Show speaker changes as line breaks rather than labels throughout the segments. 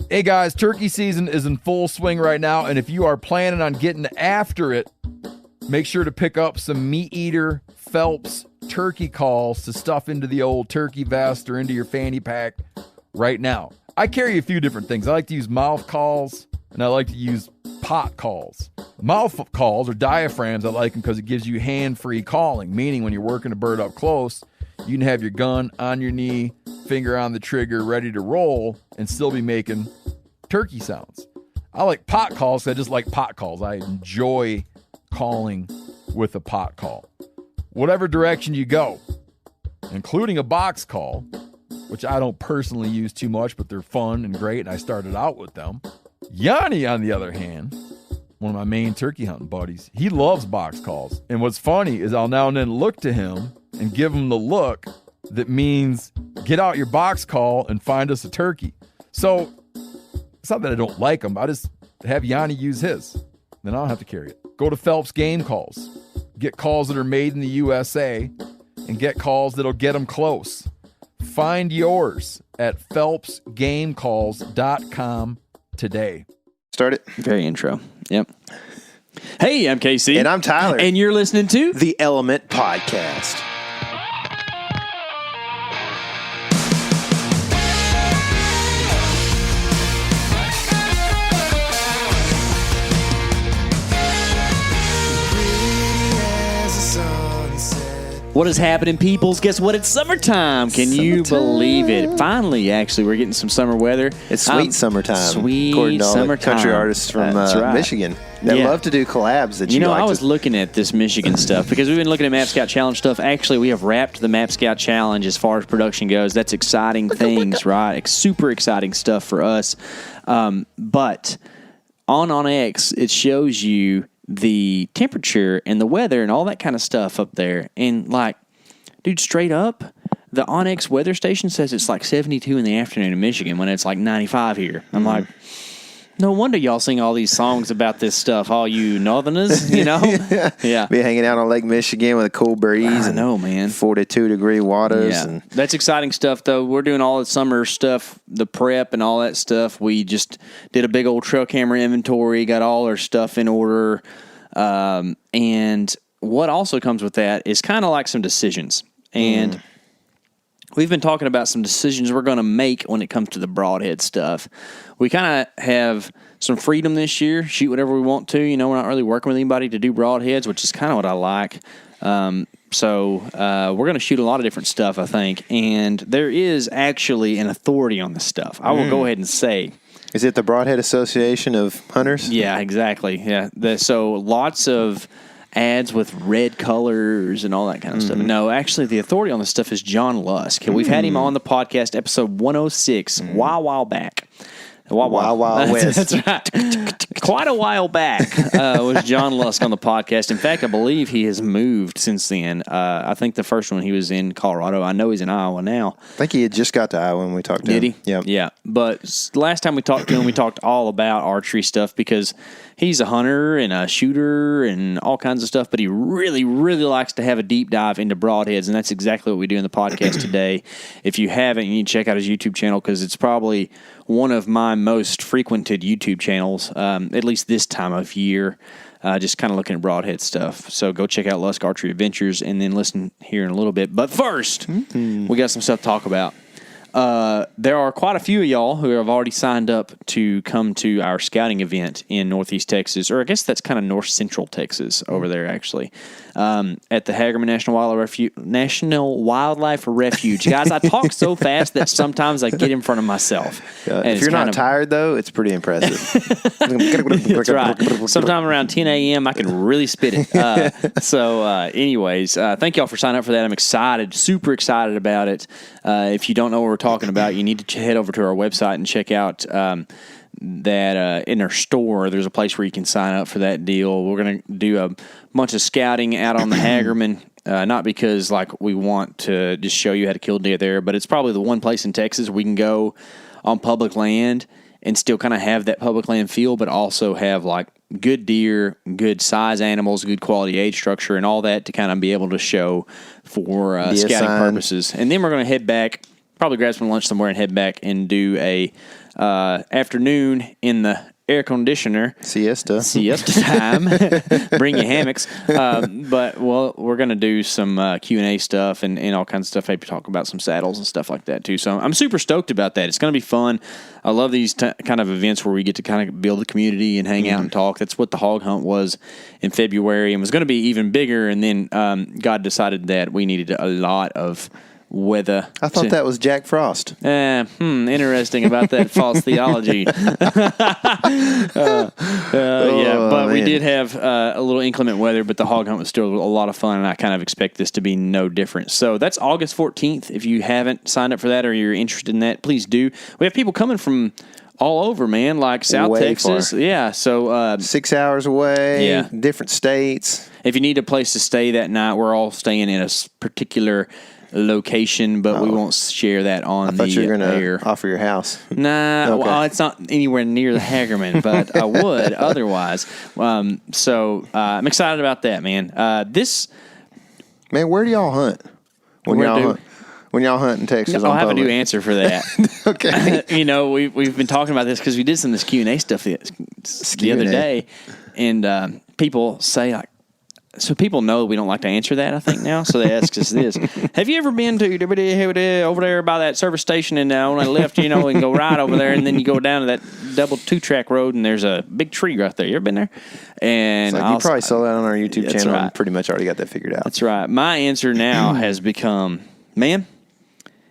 Hey guys, turkey season is in full swing right now, and if you are planning on getting after it, make sure to pick up some Meat Eater Phelps turkey calls to stuff into the old turkey vest or into your fanny pack right now. I carry a few different things. I like to use mouth calls, and I like to use pot calls. Mouth calls or diaphragms, I like them because it gives you hand-free calling, meaning when you're working a bird up close, you can have your gun on your knee, finger on the trigger, ready to roll, and still be making turkey sounds. I like pot calls because I just like pot calls. I enjoy calling with a pot call. Whatever direction you go, including a box call, which I don't personally use too much, but they're fun and great, and I started out with them. Yanni, on the other hand, one of my main turkey hunting buddies, he loves box calls. And what's funny is I'll now and then look to him and give him the look that means get out your box call and find us a turkey. So it's not that I don't like him. I just have Yanni use his. Then I don't have to carry it. Go to Phelps Game Calls. Get calls that are made in the USA and get calls that'll get them close. Find yours at phelpsgamecalls.com today.
Start it.
Very intro. Yep. Hey, I'm K.C.
And I'm Tyler.
And you're listening to
The Element Podcast.
What is happening, peoples? Guess what? It's summertime. Can you believe it? Finally, actually, we're getting some summer weather.
It's sweet summertime.
Sweet
according to all
summertime.
The country artists from
right.
Michigan. They love to do collabs that you
know,
like
I was looking at this Michigan stuff because we've been looking at Map Scout Challenge stuff. Actually, we have wrapped the Map Scout Challenge as far as production goes. That's exciting things, right? Super exciting stuff for us. But on X, it shows you the temperature and the weather and all that kind of stuff up there. And like, dude, straight up, the Onyx weather station says it's like 72 in the afternoon in Michigan when it's like 95 here. I'm like, no wonder y'all sing all these songs about this stuff, all you northerners, you know? Yeah.
Be hanging out on Lake Michigan with a cool breeze.
I know, man.
42-degree waters.
Yeah.
And
That's exciting stuff, though. We're doing all the summer stuff, the prep and all that stuff. We just did a big old trail camera inventory, got all our stuff in order. And what also comes with that is kind of like some decisions. And we've been talking about some decisions we're going to make when it comes to the Broadhead stuff. We kind of have some freedom this year, shoot whatever we want to. You know, we're not really working with anybody to do Broadheads, which is kind of what I like. So we're going to shoot a lot of different stuff, I think. And there is actually an authority on this stuff. I will go ahead and say.
Is it the Broadhead Association of Hunters?
Yeah, exactly. Yeah. So lots of ads with red colors and all that kind of stuff. No, actually, the authority on this stuff is John Lusk. We've had him on the podcast, episode 106, a while back.
Wild West.
That's right. Quite a while back was John Lusk on the podcast. In fact, I believe he has moved since then. I think the first one he was in Colorado. I know he's in Iowa now.
I think he had just got to Iowa when we talked to him.
Did he?
Yep.
Yeah. But last time we talked to him, we talked all about archery stuff because he's a hunter and a shooter and all kinds of stuff, but he really, really likes to have a deep dive into broadheads, and that's exactly what we do in the podcast today. If you haven't, you need to check out his YouTube channel because it's probably one of my most frequented YouTube channels, at least this time of year, just kind of looking at broadhead stuff. So go check out Lusk Archery Adventures and then listen here in a little bit. But first, we got some stuff to talk about. There are quite a few of y'all who have already signed up to come to our scouting event in Northeast Texas, or I guess that's kind of North Central Texas over there, actually, at the Hagerman National Wildlife Refuge. Guys, I talk so fast that sometimes I get in front of myself.
If you're not tired, though, it's pretty impressive.
That's right. Sometime around 10 a.m., I can really spit it. Anyways, thank y'all for signing up for that. I'm excited, super excited about it. If you don't know what we're talking about, you need to head over to our website and check out that in our store. There's a place where you can sign up for that deal. We're going to do a bunch of scouting out on the Hagerman, not because like we want to just show you how to kill deer there, but it's probably the one place in Texas we can go on public land and still kind of have that public land feel, but also have like good deer, good size animals, good quality age structure, and all that to kind of be able to show for scouting purposes. And then we're going to head back, probably grab some lunch somewhere and head back and do a afternoon in the air conditioner.
Siesta
time. Bring your hammocks. But we're going to do some Q&A stuff and all kinds of stuff. Maybe talk about some saddles and stuff like that too. So I'm super stoked about that. It's going to be fun. I love these kind of events where we get to kind of build a community and hang out and talk. That's what the hog hunt was in February and was going to be even bigger. And then God decided that we needed a lot of weather.
I thought that was Jack Frost.
Interesting about that false theology. But we did have a little inclement weather, but the hog hunt was still a lot of fun, and I kind of expect this to be no different. So that's August 14th. If you haven't signed up for that or you're interested in that, please do. We have people coming from all over, man, like South
Way
Texas.
far.
Yeah, so
6 hours away.
Yeah.
Different states.
If you need a place to stay that night, we're all staying in a particular location, but we won't share that on the air. I thought you were going to
offer your house.
Nah,
okay.
Well, it's not anywhere near the Hagerman, but I would otherwise. So I'm excited about that, man.
Man, where do y'all hunt? When y'all hunt in Texas?
I'll have a new answer for that.
Okay.
We've been talking about this because we did some of this Q&A stuff the other day, and people say, like, so people know we don't like to answer that, I think, now. So they ask us this. Have you ever been to over there by that service station and on the left, and go right over there, and then you go down to that double 2-track road, and there's a big tree right there. You ever been there? And
you probably saw that on our YouTube channel
right.
and pretty much already got that figured out.
That's right. My answer now has become, man,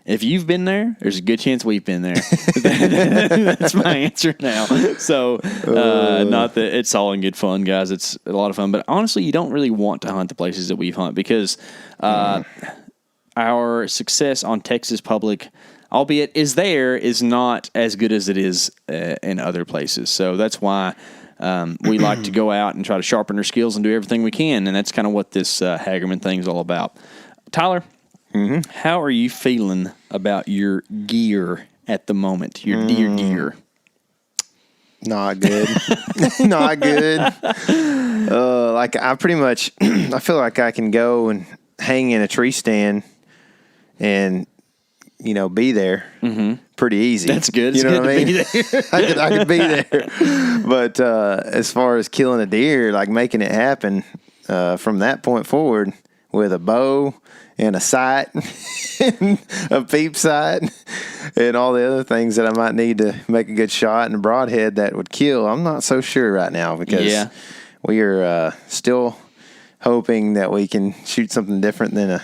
if you've been there, there's a good chance we've been there. That's my answer now. So, not that it's all in good fun, guys. It's a lot of fun. But honestly, you don't really want to hunt the places that we've hunted because our success on Texas Public, albeit is not as good as it is in other places. So that's why we like to go out and try to sharpen our skills and do everything we can. And that's kind of what this Hagerman thing is all about. Tyler? Mm-hmm. How are you feeling about your gear at the moment, your deer gear?
Not good. Not good. I pretty much, I feel like I can go and hang in a tree stand and, be there pretty easy.
That's good.
You know what I mean? I could be there. But as far as killing a deer, like making it happen from that point forward with a bow and a sight, and a peep sight, and all the other things that I might need to make a good shot and a broadhead that would kill, I'm not so sure right now because we are still hoping that we can shoot something different than a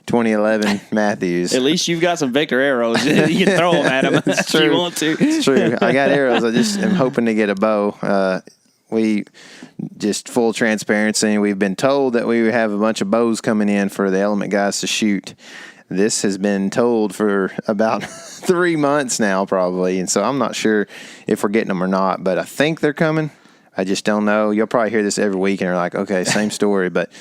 2011 Matthews.
At least you've got some Victor arrows. You can throw them at them if you want to.
It's true. I got arrows. I just am hoping to get a bow. We just full transparency. We've been told that we have a bunch of bows coming in for the element guys to shoot. This has been told for about 3 months now, probably. And so I'm not sure if we're getting them or not, but I think they're coming. I just don't know. You'll probably hear this every week and are like, okay, same story. But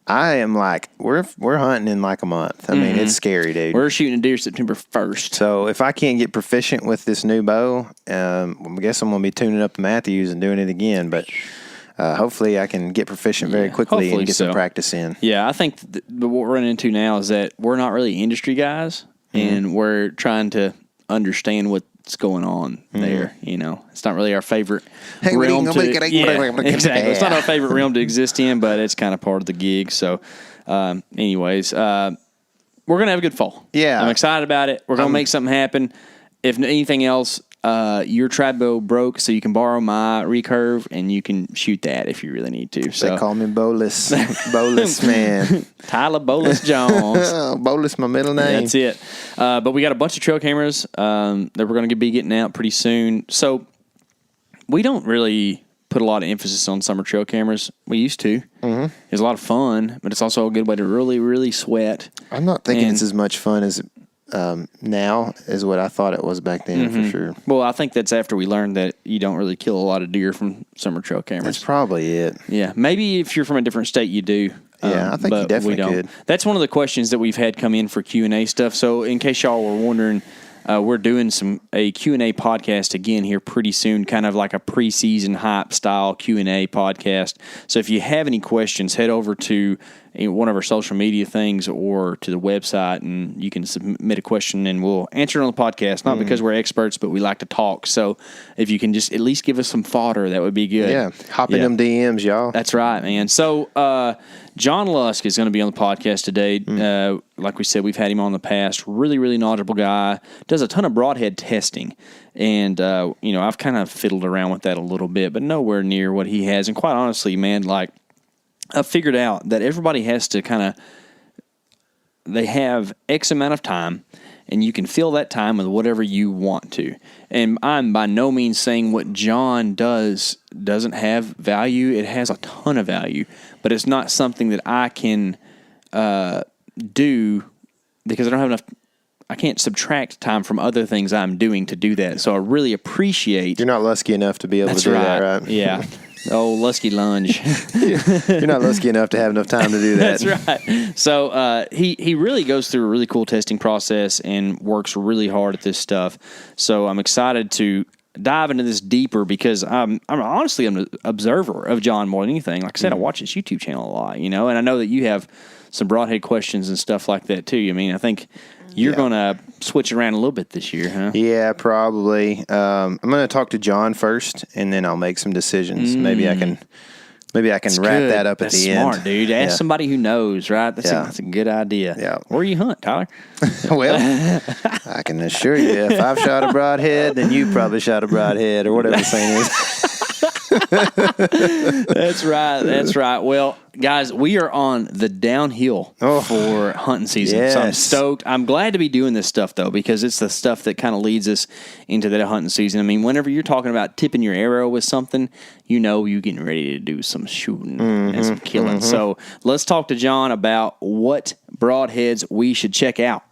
I am like, we're hunting in like a month. I mean, it's scary, dude.
We're shooting a deer September 1st.
So if I can't get proficient with this new bow, I guess I'm going to be tuning up the Matthews and doing it again. But hopefully I can get proficient very quickly and get some practice in.
Yeah, I think what we're running into now is that we're not really industry guys, and we're trying to understand what's going on there. It's not really our favorite realm to exactly. It's not our favorite realm to exist in, but it's kind of part of the gig. So, anyways, we're gonna have a good fall.
Yeah,
I'm excited about it. We're gonna make something happen. If anything else, your trad bow broke, so you can borrow my recurve and you can shoot that if you really need to. So
they call me Bolus, Bolus man,
Tyler Bolus Jones.
Bolus, my middle name.
That's it. But we got a bunch of trail cameras that we're going to be getting out pretty soon. So we don't really put a lot of emphasis on summer trail cameras. We used to. It's a lot of fun, but it's also a good way to really, really sweat.
I'm not thinking it's as much fun as now is what I thought it was back then, for sure.
Well, I think that's after we learned that you don't really kill a lot of deer from summer trail cameras.
That's probably it.
Yeah, maybe if you're from a different state, you do.
Yeah, I think you definitely could.
That's one of the questions that we've had come in for Q&A stuff. So in case y'all were wondering, we're doing a Q&A podcast again here pretty soon, kind of like a preseason hype style Q&A podcast. So if you have any questions, head over to one of our social media things or to the website, and you can submit a question and we'll answer it on the podcast. Not because we're experts, but we like to talk. So if you can just at least give us some fodder, that would be good.
Yeah, hop in them DMs, y'all.
That's right, man. So John Lusk is going to be on the podcast today. Like we said, we've had him on in the past. Really, really knowledgeable guy. Does a ton of broadhead testing. And, I've kind of fiddled around with that a little bit, but nowhere near what he has. And quite honestly, man, like, I've figured out that everybody has to they have X amount of time, and you can fill that time with whatever you want to. And I'm by no means saying what John doesn't have value. It has a ton of value, but it's not something that I can do because I don't have enough. I can't subtract time from other things I'm doing to do that. So I really appreciate.
You're not lusky enough to be able to do that, right?
Yeah. Oh, lusky lunge.
You're not lusky enough to have enough time to do that.
That's right. So he really goes through a really cool testing process and works really hard at this stuff. So I'm excited to dive into this deeper because I'm honestly an observer of John more than anything. Like I said, I watch his YouTube channel a lot, and I know that you have some broadhead questions and stuff like that too. I mean, I think you're going to switch around a little bit this year, huh?
Yeah, probably. I'm going to talk to John first, and then I'll make some decisions. Maybe I can
That's
wrap
good.
that up at
That's
the end.
Smart, dude. Ask somebody who knows, right? That's a good idea.
Yeah.
Where you hunt, Tyler?
Well, I can assure you, if I've shot a broadhead, then you probably shot a broadhead, or whatever the saying is.
That's right. That's right. Well, guys, we are on the downhill for hunting season.
Yes.
So I'm stoked. I'm glad to be doing this stuff, though, because it's the stuff that kind of leads us into that hunting season. I mean, whenever you're talking about tipping your arrow with something, you're getting ready to do some shooting and some killing. So let's talk to John about what broadheads we should check out.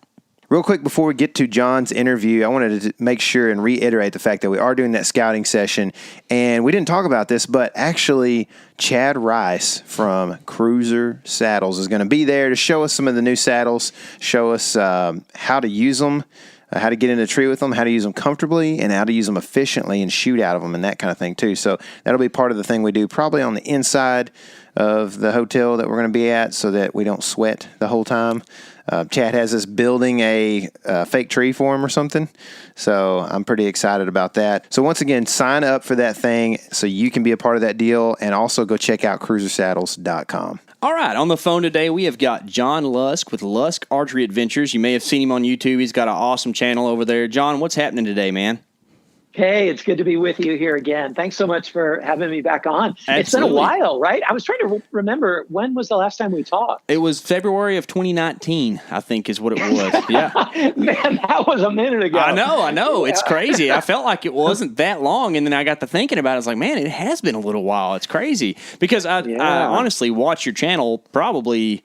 Real quick, before we get to John's interview, I wanted to make sure and reiterate the fact that we are doing that scouting session. And we didn't talk about this, but actually Chad Rice from Cruiser Saddles is going to be there to show us some of the new saddles, show us how to use them, how to get in a tree with them, how to use them comfortably, and how to use them efficiently and shoot out of them and that kind of thing too. So that'll be part of the thing we do probably on the inside of the hotel that we're going to be at so that we don't sweat the whole time. Chad has us building a fake tree for him or something. So I'm pretty excited about that. So once again, sign up for that thing so you can be a part of that deal, and also go check out cruisersaddles.com.
All right, on the phone today, we have got John Lusk with Lusk Archery Adventures. You may have seen him on YouTube. He's got an awesome channel over there. John, what's happening today, man?
Hey, it's good to be with you here again. Thanks so much for having me back on.
Absolutely.
It's been a while, right? I was trying to remember, when was the last time we talked?
It was February of 2019, I think is what it was. Yeah.
Man, that was a minute ago.
I know. It's crazy. I felt like it wasn't that long, and then I got to thinking about it. I was like, man, it has been a little while. It's crazy. Because I honestly watch your channel probably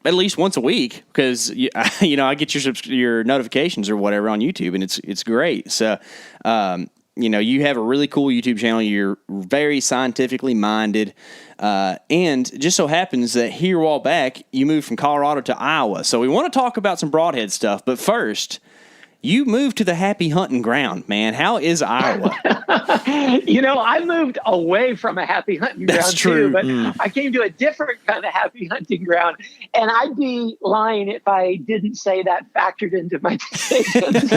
at least once a week because I get your notifications or whatever on YouTube, and it's great. So you have a really cool YouTube channel. You're very scientifically minded, and just so happens that here a while back you moved from Colorado to Iowa. So we want to talk about some broadhead stuff, but first, you moved to the happy hunting ground, man. How is Iowa?
I moved away from a happy hunting ground.
That's true.
Too, but I came to a different kind of happy hunting ground. And I'd be lying if I didn't say that factored into my decisions.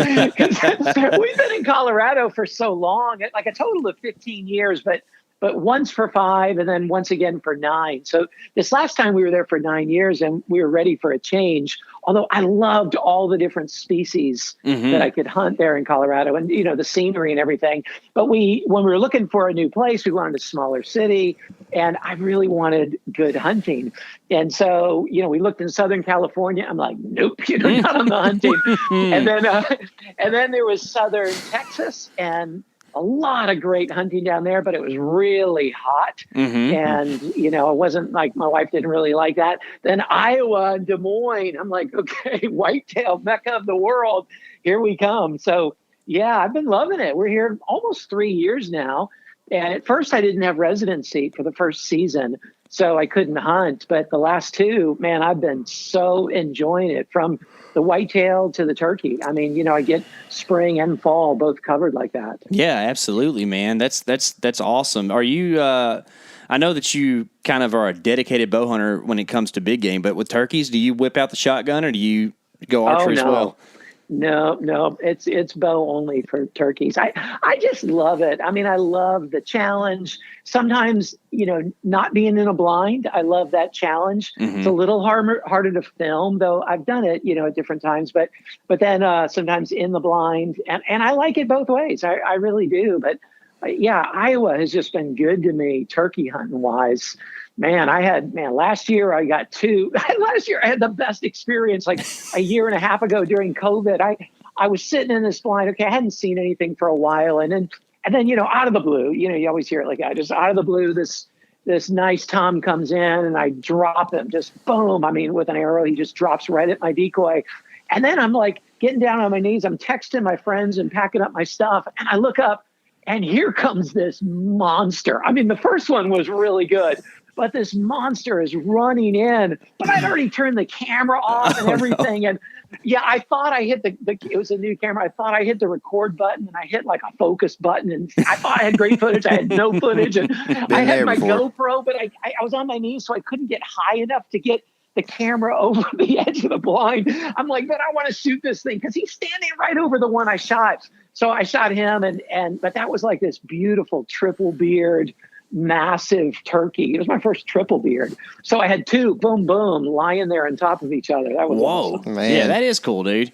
We've been in Colorado for so long, like a total of 15 years, but once for 5 and then once again for 9. So this last time we were there for 9 years and we were ready for a change. Although I loved all the different species that I could hunt there in Colorado and, the scenery and everything. But when we were looking for a new place, we wanted a smaller city and I really wanted good hunting. And so, we looked in Southern California. I'm like, nope, not on the hunting. And then there was Southern Texas and a lot of great hunting down there, but it was really hot. And, it wasn't like my wife didn't really like that. Then Iowa and Des Moines, I'm like, okay, whitetail mecca of the world. Here we come. So, yeah, I've been loving it. We're here almost 3 years now. And at first I didn't have residency for the first season, so I couldn't hunt. But the last 2, man, I've been so enjoying it, from the whitetail to the turkey. I mean, I get spring and fall both covered like that.
Yeah, absolutely, man. That's awesome. Are you I know that you kind of are a dedicated bow hunter when it comes to big game, but with turkeys, do you whip out the shotgun or do you go archery as well?
No, it's bow only for turkeys. I just love it. I mean, I love the challenge. Sometimes, not being in a blind, I love that challenge. It's a little harder to film, though I've done it, at different times. But then sometimes in the blind, and I like it both ways. I really do. But yeah, Iowa has just been good to me, turkey hunting wise. Last year I got two. Last year I had the best experience. Like a year and a half ago during COVID, I was sitting in this blind. Okay, I hadn't seen anything for a while, and then out of the blue, you always hear it like that. Just out of the blue, this nice Tom comes in, and I drop him. Just boom! I mean, with an arrow, he just drops right at my decoy, and then I'm like getting down on my knees. I'm texting my friends and packing up my stuff, and I look up, and here comes this monster. I mean, the first one was really good. But this monster is running in. But I'd already turned the camera off and everything. No. And yeah, I thought I hit it was a new camera. I thought I hit the record button and I hit like a focus button. And I thought I had great footage. I had no footage. And I had my GoPro, but I was on my knees, so I couldn't get high enough to get the camera over the edge of the blind. I'm like, but I want to shoot this thing because he's standing right over the one I shot. So I shot him but that was like this beautiful triple beard, massive turkey. It was my first triple beard. So I had two, boom, boom, lying there on top of each other. That was awesome.
Man.
Yeah, that is cool, dude.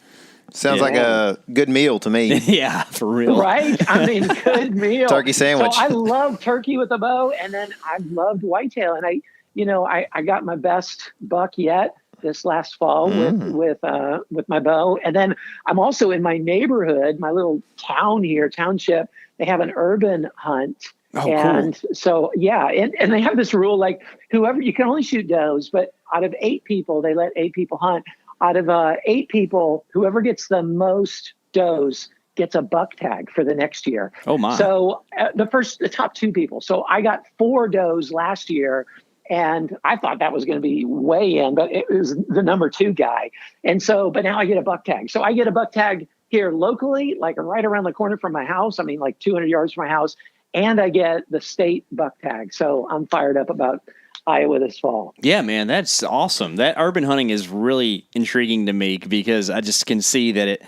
Sounds like a good meal to me.
Yeah, for real.
Right? I mean, good meal.
Turkey sandwich.
So I love turkey with a bow, and then I loved whitetail. And I got my best buck yet this last fall with my bow. And then I'm also in my neighborhood, my little township. They have an urban hunt.
Oh,
and
cool.
So, yeah. And they have this rule, like whoever, you can only shoot does, but out of 8 people, they let 8 people hunt. Out of 8 people, whoever gets the most does gets a buck tag for the next year.
Oh my.
So the top 2 people. So I got 4 does last year. And I thought that was going to be way in, but it was the number 2 guy. And so, but now I get a buck tag. So I get a buck tag here locally, like right around the corner from my house. I mean, like 200 yards from my house. And I get the state buck tag. So I'm fired up about Iowa this fall.
Yeah, man, that's awesome. That urban hunting is really intriguing to me because I just can see that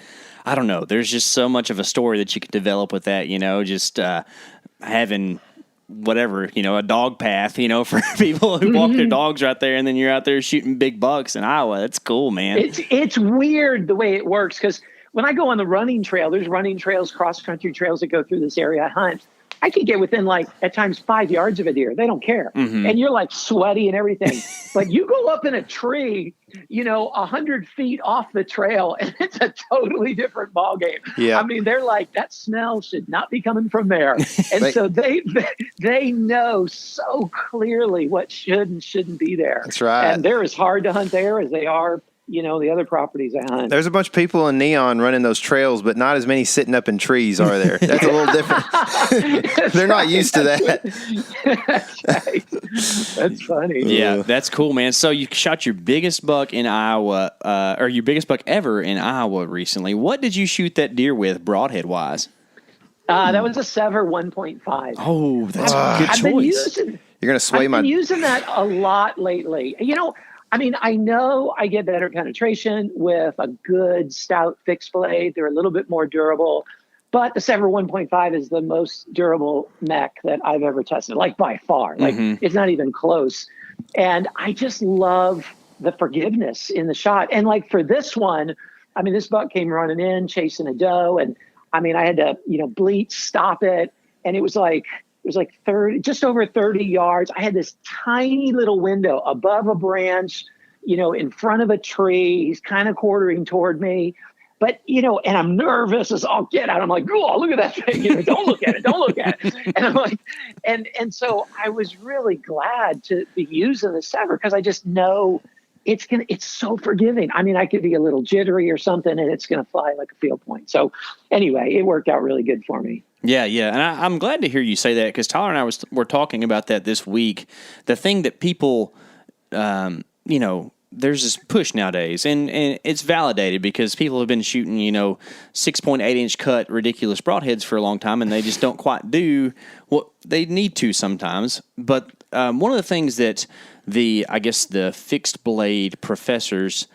I don't know, there's just so much of a story that you could develop with that, just having whatever, a dog path, for people who walk their dogs right there, and then you're out there shooting big bucks in Iowa. That's cool, man.
It's weird the way it works, because when I go on the running trail, there's running trails, cross-country trails that go through this area I hunt. I can get within, like, at times 5 yards of a deer. They don't care. And you're, like, sweaty and everything. But you go up in a tree, 100 feet off the trail, and it's a totally different ballgame.
Yeah.
I mean, they're like, that smell should not be coming from there. And so they know so clearly what should and shouldn't be there.
That's right.
And they're as hard to hunt there as they are the other properties I hunt.
There's a bunch of people in neon running those trails, but not as many sitting up in trees, are there? That's a little different. They're not used to that.
That's right. That's funny.
Yeah, that's cool, man. So you shot your biggest buck in Iowa, or your biggest buck ever in Iowa recently. What did you shoot that deer with, broadhead wise?
That was a Sever 1.5.
Oh, that's a good choice.
You're going to sway
I've been using that a lot lately. I mean, I know I get better penetration with a good stout fixed blade. They're a little bit more durable, but the Sever 1.5 is the most durable mech that I've ever tested, like by far. Like it's not even close. And I just love the forgiveness in the shot. And like for this one, I mean, this buck came running in, chasing a doe. And I mean, I had to, bleat, stop it. And it was like 30, just over 30 yards. I had this tiny little window above a branch, in front of a tree. He's kind of quartering toward me, but, and I'm nervous as all get out. I'm like, oh, look at that thing. Don't look at it. Don't look at it. And I'm like, and so I was really glad to be using the Sever because I just know it's so forgiving. I mean, I could be a little jittery or something and it's going to fly like a field point. So anyway, it worked out really good for me.
Yeah, and I'm glad to hear you say that because Tyler and I were talking about that this week. The thing that people, there's this push nowadays, and it's validated because people have been shooting, 6.8-inch cut ridiculous broadheads for a long time, and they just don't quite do what they need to sometimes. But One of the things that the fixed blade professors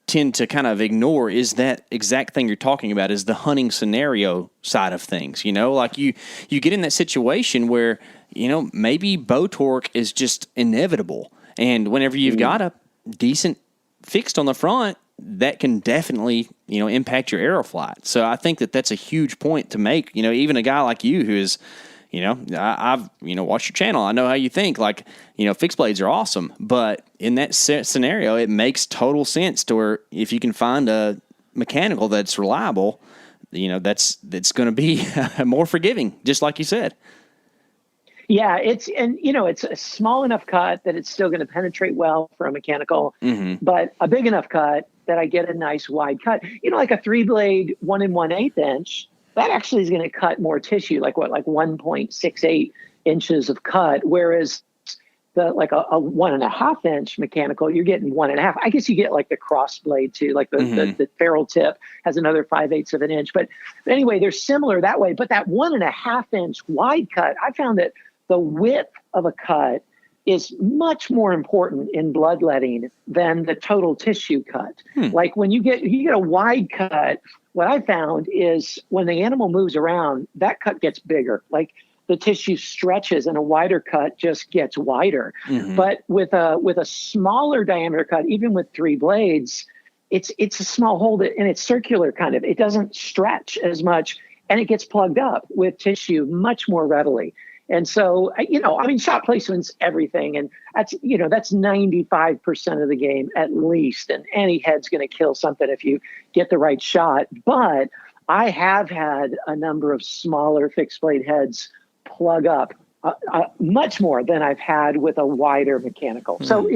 tend to kind of ignore is that exact thing you're talking about, is the hunting scenario side of things. Like you get in that situation where, maybe bow torque is just inevitable. And whenever you've got a decent fixed on the front, that can definitely, impact your arrow flight. So I think that that's a huge point to make. Even a guy like you who is, I've watched your channel. I know how you think. Like, fixed blades are awesome, but in that scenario, it makes total sense to where if you can find a mechanical that's reliable, that's going to be more forgiving, just like you said.
Yeah, it's a small enough cut that it's still going to penetrate well for a mechanical, but a big enough cut that I get a nice wide cut. Like a 3-blade 1 1/8 inch, that actually is going to cut more tissue, like 1.68 inches of cut, whereas a 1.5 inch mechanical, you're getting 1.5. I guess you get like the cross blade too, like the ferrule tip has another 5/8 of an inch. But anyway, they're similar that way. But that 1.5 inch wide cut, I found that the width of a cut is much more important in bloodletting than the total tissue cut. Like when you get a wide cut, what I found is when the animal moves around, that cut gets bigger. Like the tissue stretches and a wider cut just gets wider. But with a smaller diameter cut, even with 3 blades, it's a small hole and it's circular kind of. It doesn't stretch as much and it gets plugged up with tissue much more readily. And so, shot placement's everything. And that's 95% of the game at least. And any head's going to kill something if you get the right shot. But I have had a number of smaller fixed blade heads plug up much more than I've had with a wider mechanical. So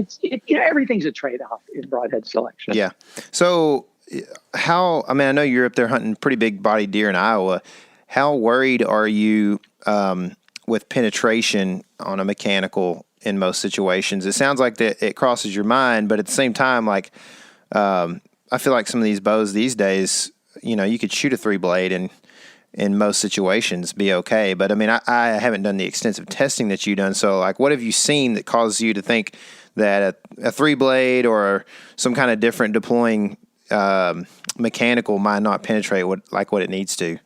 everything's a trade-off in broadhead selection.
Yeah. So I know you're up there hunting pretty big bodied deer in Iowa. How worried are you with penetration on a mechanical in most situations? It sounds like that it crosses your mind, but at the same time, like, I feel like some of these bows these days, you could shoot a 3-blade and in most situations be okay. But I haven't done the extensive testing that you've done. So like, what have you seen that causes you to think that a 3-blade or some kind of different deploying mechanical might not penetrate what it needs to?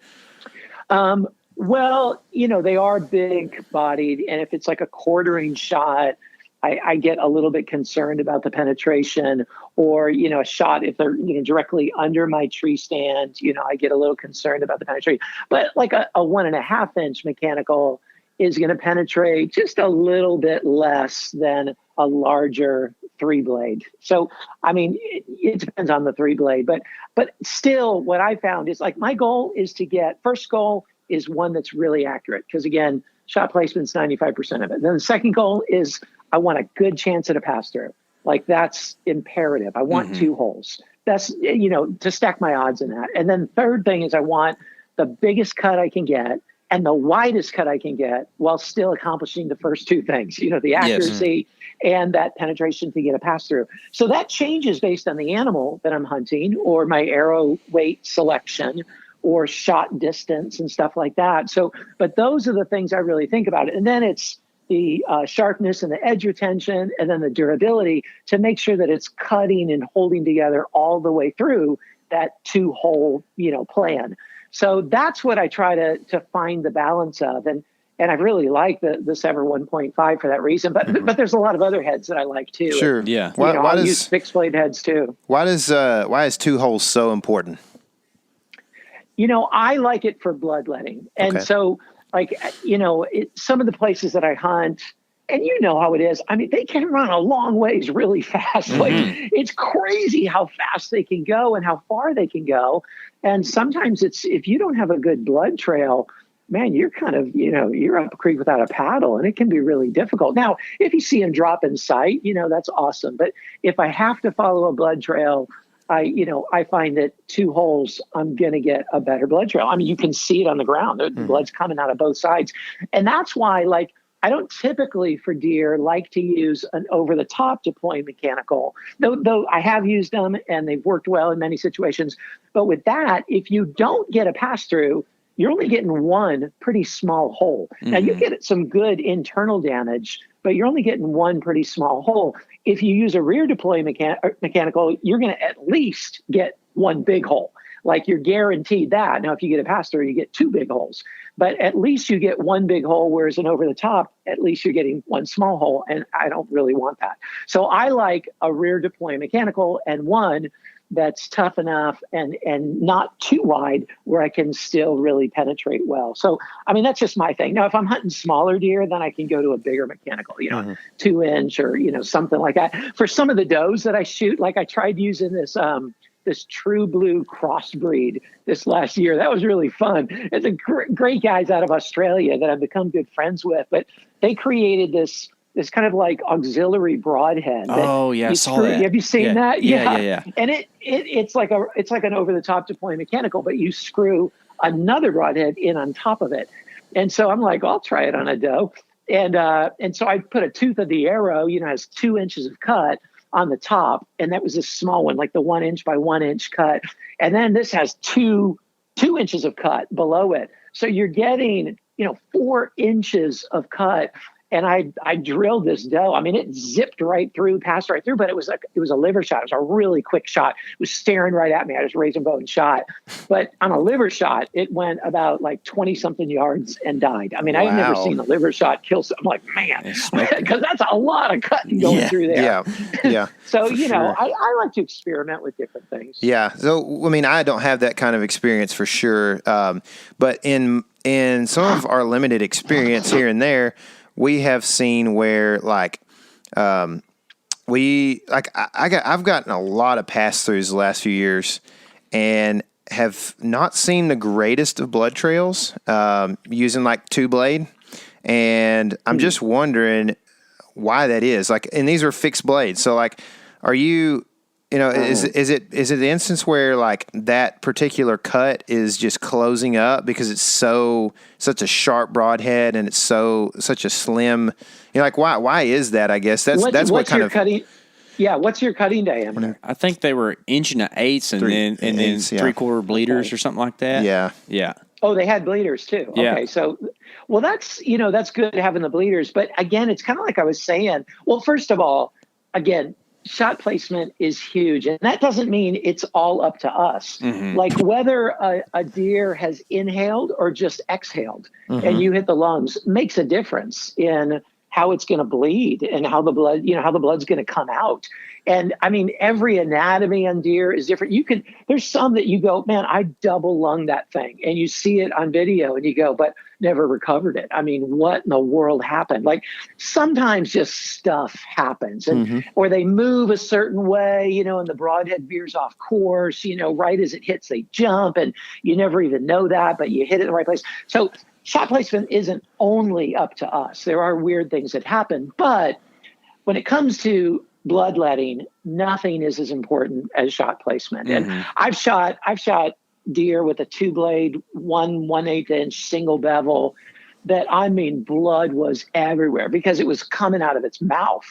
Well, they are big bodied, and if it's like a quartering shot, I get a little bit concerned about the penetration, or, a shot, if they're, directly under my tree stand, I get a little concerned about the penetration. But like a 1.5 inch mechanical is going to penetrate just a little bit less than a larger 3-blade. So, it depends on the 3-blade, but still what I found is like my goal is first goal is one that's really accurate. Because again, shot placement's 95% of it. Then the second goal is I want a good chance at a pass through. Like that's imperative. I want 2 holes. That's, to stack my odds in that. And then third thing is I want the biggest cut I can get and the widest cut I can get while still accomplishing the first 2 things, the accuracy and that penetration to get a pass through. So that changes based on the animal that I'm hunting or my arrow weight selection or shot distance and stuff like that. So, but those are the things I really think about. And then it's the sharpness and the edge retention, and then the durability to make sure that it's cutting and holding together all the way through that 2-hole, plan. So that's what I try to find the balance of. And I really like the Sever 1.5 for that reason. But there's a lot of other heads that I like too.
Sure.
And,
yeah.
I use fixed blade heads too.
Why is 2 holes so important?
I like it for bloodletting. And so, like, some of the places that I hunt, and how it is, they can run a long ways really fast. Like, it's crazy how fast they can go and how far they can go. And sometimes if you don't have a good blood trail, man, you're kind of, you're up a creek without a paddle, and it can be really difficult. Now, if you see them drop in sight, that's awesome. But if I have to follow a blood trail, I find that 2 holes, I'm going to get a better blood trail. You can see it on the ground. The blood's coming out of both sides. And that's why, like, I don't typically for deer like to use an over-the-top deploying mechanical, though I have used them and they've worked well in many situations. But with that, if you don't get a pass-through, you're only getting one pretty small hole. Now you get some good internal damage, but you're only getting one pretty small hole. If you use a rear deploy mechanical, you're going to at least get one big hole. Like you're guaranteed that. Now, if you get a pass-through, you get two big holes. But at least you get one big hole, whereas an over-the-top, at least you're getting one small hole, and I don't really want that. So I like a rear deploy mechanical and one that's tough enough and not too wide where I can still really penetrate well. So, I mean, that's just my thing. Now, if I'm hunting smaller deer, then I can go to a bigger mechanical, 2-inch or, something like that. For some of the does that I shoot, like I tried using this True Blue crossbreed this last year. That was really fun. It's a great guys out of Australia that I've become good friends with, but they created this kind of like auxiliary broadhead.
Oh yeah, I saw that.
Have you seen that?
Yeah.
And it's like an over the top deploy mechanical, but you screw another broadhead in on top of it. And so I'm like, I'll try it on a doe. And so I put a tooth of the arrow, has 2 inches of cut on the top, and that was a small one, like the 1 inch by 1 inch cut. And then this has two inches of cut below it. So you're getting, 4 inches of cut. And I drilled this doe. I mean, it zipped right through, passed right through, but it was a liver shot. It was a really quick shot. It was staring right at me. I just raised and bow and shot. But on a liver shot, it went about like 20 something yards and died. I mean, I've never seen a liver shot kill something. I'm like, man, because that's a lot of cutting going through there.
Yeah.
So, I like to experiment with different things.
Yeah. So, I mean, I don't have that kind of experience for sure. But in some of our limited experience here and there, we have seen where I've gotten a lot of pass-throughs the last few years and have not seen the greatest of blood trails using like 2-blade. And I'm just wondering why that is. And these are fixed blades. So are you, is it the instance where that particular cut is just closing up because it's such a sharp broadhead and it's such a slim, why is that? I guess that's what kind of
cutting. Yeah, what's your cutting diameter?
I think they were 1 1/8 and then 3/4 bleeders or something like that.
Yeah.
Oh, they had bleeders too.
Yeah.
Okay. So, well, that's good having the bleeders, but again, it's kind of like I was saying. Well, first of all, again, shot placement is huge, and that doesn't mean it's all up to us. Like whether a deer has inhaled or just exhaled and you hit the lungs makes a difference in how it's going to bleed and how the blood, how the blood's going to come out. And I mean, every anatomy on deer is different. There's some that you go, man, I double lunged that thing, and you see it on video and you go, but never recovered it. I mean, what in the world happened? Like sometimes just stuff happens or they move a certain way, and the broadhead veers off course, right as it hits, they jump, and you never even know that, but you hit it in the right place. So shot placement isn't only up to us. There are weird things that happen, but when it comes to bloodletting, nothing is as important as shot placement. And I've shot deer with a 2-blade, 1 1/8 inch single bevel that, I mean, blood was everywhere because it was coming out of its mouth,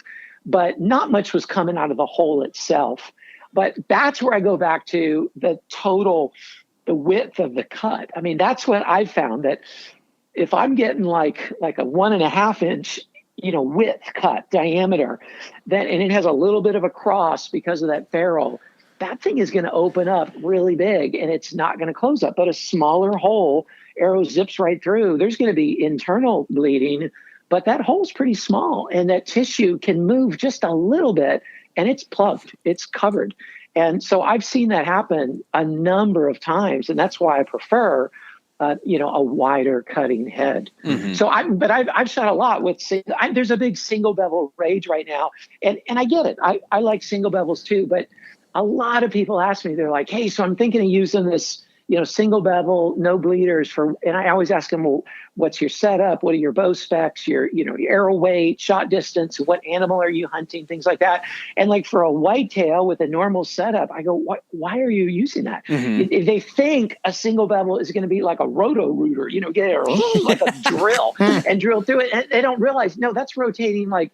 but not much was coming out of the hole itself. But that's where I go back to the width of the cut. I mean, that's what I found, that if I'm getting like a 1.5 inch, width cut diameter, and it has a little bit of a cross because of that ferrule, that thing is going to open up really big and it's not going to close up. But a smaller hole, arrow zips right through. There's going to be internal bleeding, but that hole's pretty small and that tissue can move just a little bit and it's plugged, it's covered. And so I've seen that happen a number of times, and that's why I prefer a wider cutting head. So I've shot a lot with, there's a big single bevel rage right now. And I get it. I like single bevels too, but a lot of people ask me, they're like, hey, so I'm thinking of using this, single bevel, no bleeders and I always ask them, well, what's your setup? What are your bow specs, your arrow weight, shot distance, what animal are you hunting, things like that. And like for a whitetail with a normal setup, I go, why are you using that? If they think a single bevel is going to be like a roto rooter, get it like a drill and drill through it. And they don't realize, no, that's rotating like,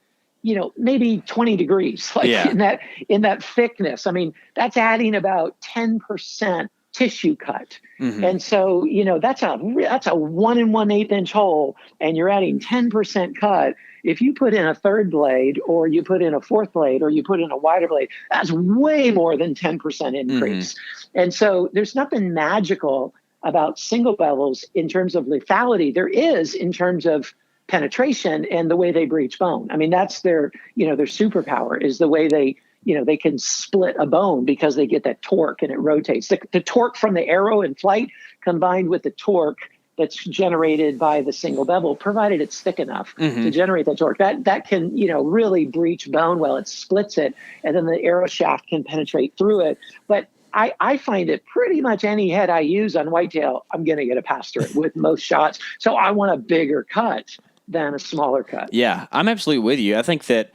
maybe 20 degrees, in that thickness. I mean, that's adding about 10% tissue cut. And so, that's a 1 1/8 inch hole, and you're adding 10% cut. If you put in a third blade, or you put in a fourth blade, or you put in a wider blade, that's way more than 10% increase. And so there's nothing magical about single bevels in terms of lethality. There is in terms of penetration and the way they breach bone. I mean, that's their superpower, is the way they can split a bone, because they get that torque and it rotates. The torque from the arrow in flight combined with the torque that's generated by the single bevel, provided it's thick enough to generate that torque, that can, really breach bone well. It splits it, and then the arrow shaft can penetrate through it. But I find it pretty much any head I use on whitetail, I'm going to get a pass through it with most shots. So I want a bigger cut than a smaller cut.
Yeah, I'm absolutely with you. I think that,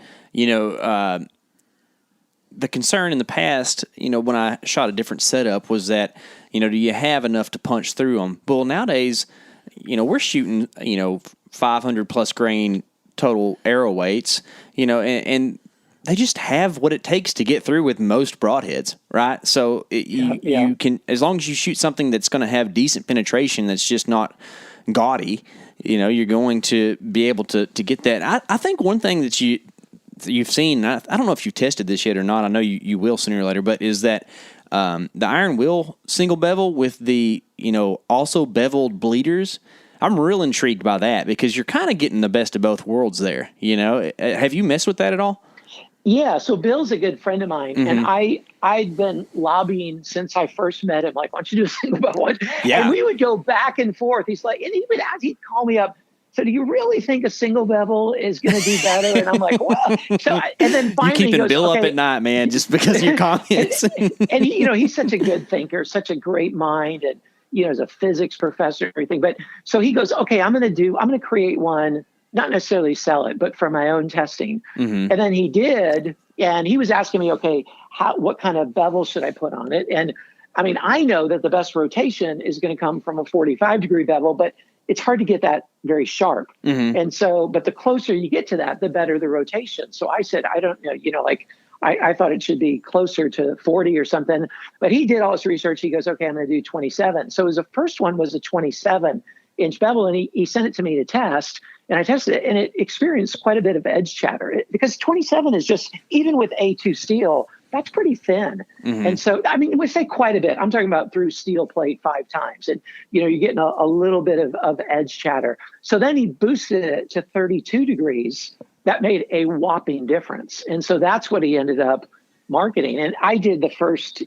the concern in the past, when I shot a different setup, was that, do you have enough to punch through them? Well, nowadays, we're shooting, 500 plus grain total arrow weights, and they just have what it takes to get through with most broadheads, right? So you can, as long as you shoot something that's going to have decent penetration, that's just not gaudy, you're going to be able to get that. I think one thing that you've seen, I don't know if you tested this yet or not, I know you will sooner or later, but is that the iron will single bevel with the, also beveled bleeders. I'm real intrigued by that, because you're kind of getting the best of both worlds there. Have you messed with that at all?
Yeah, so Bill's a good friend of mine, and I'd been lobbying since I first met him, like, why don't you do a single bevel one?
Yeah.
And we would go back and forth. He's like, and he'd call me up. So do you really think a single bevel is going to do better? And I'm like, well, and then finally
you're keeping Bill
okay,
up at night, man, just because of your comments.
and he's such a good thinker, such a great mind, and, as a physics professor and everything. But so he goes, okay, I'm going to create one, not necessarily sell it, but for my own testing. And then he did, and he was asking me, okay, what kind of bevel should I put on it? And I mean, I know that the best rotation is going to come from a 45-degree bevel, but it's hard to get that very sharp. And so, but the closer you get to that, the better the rotation. So I said, I don't know, I thought it should be closer to 40 or something, but he did all his research. He goes, okay, I'm going to do 27. So the first one was a 27-inch bevel, and he sent it to me to test, and I tested it, and it experienced quite a bit of edge chatter, because 27 is just, even with A2 steel, that's pretty thin. And so, I mean, we say quite a bit. I'm talking about through steel plate 5 times, and, you're getting a little bit of edge chatter. So then he boosted it to 32 degrees. That made a whopping difference. And so that's what he ended up marketing. And I did the first,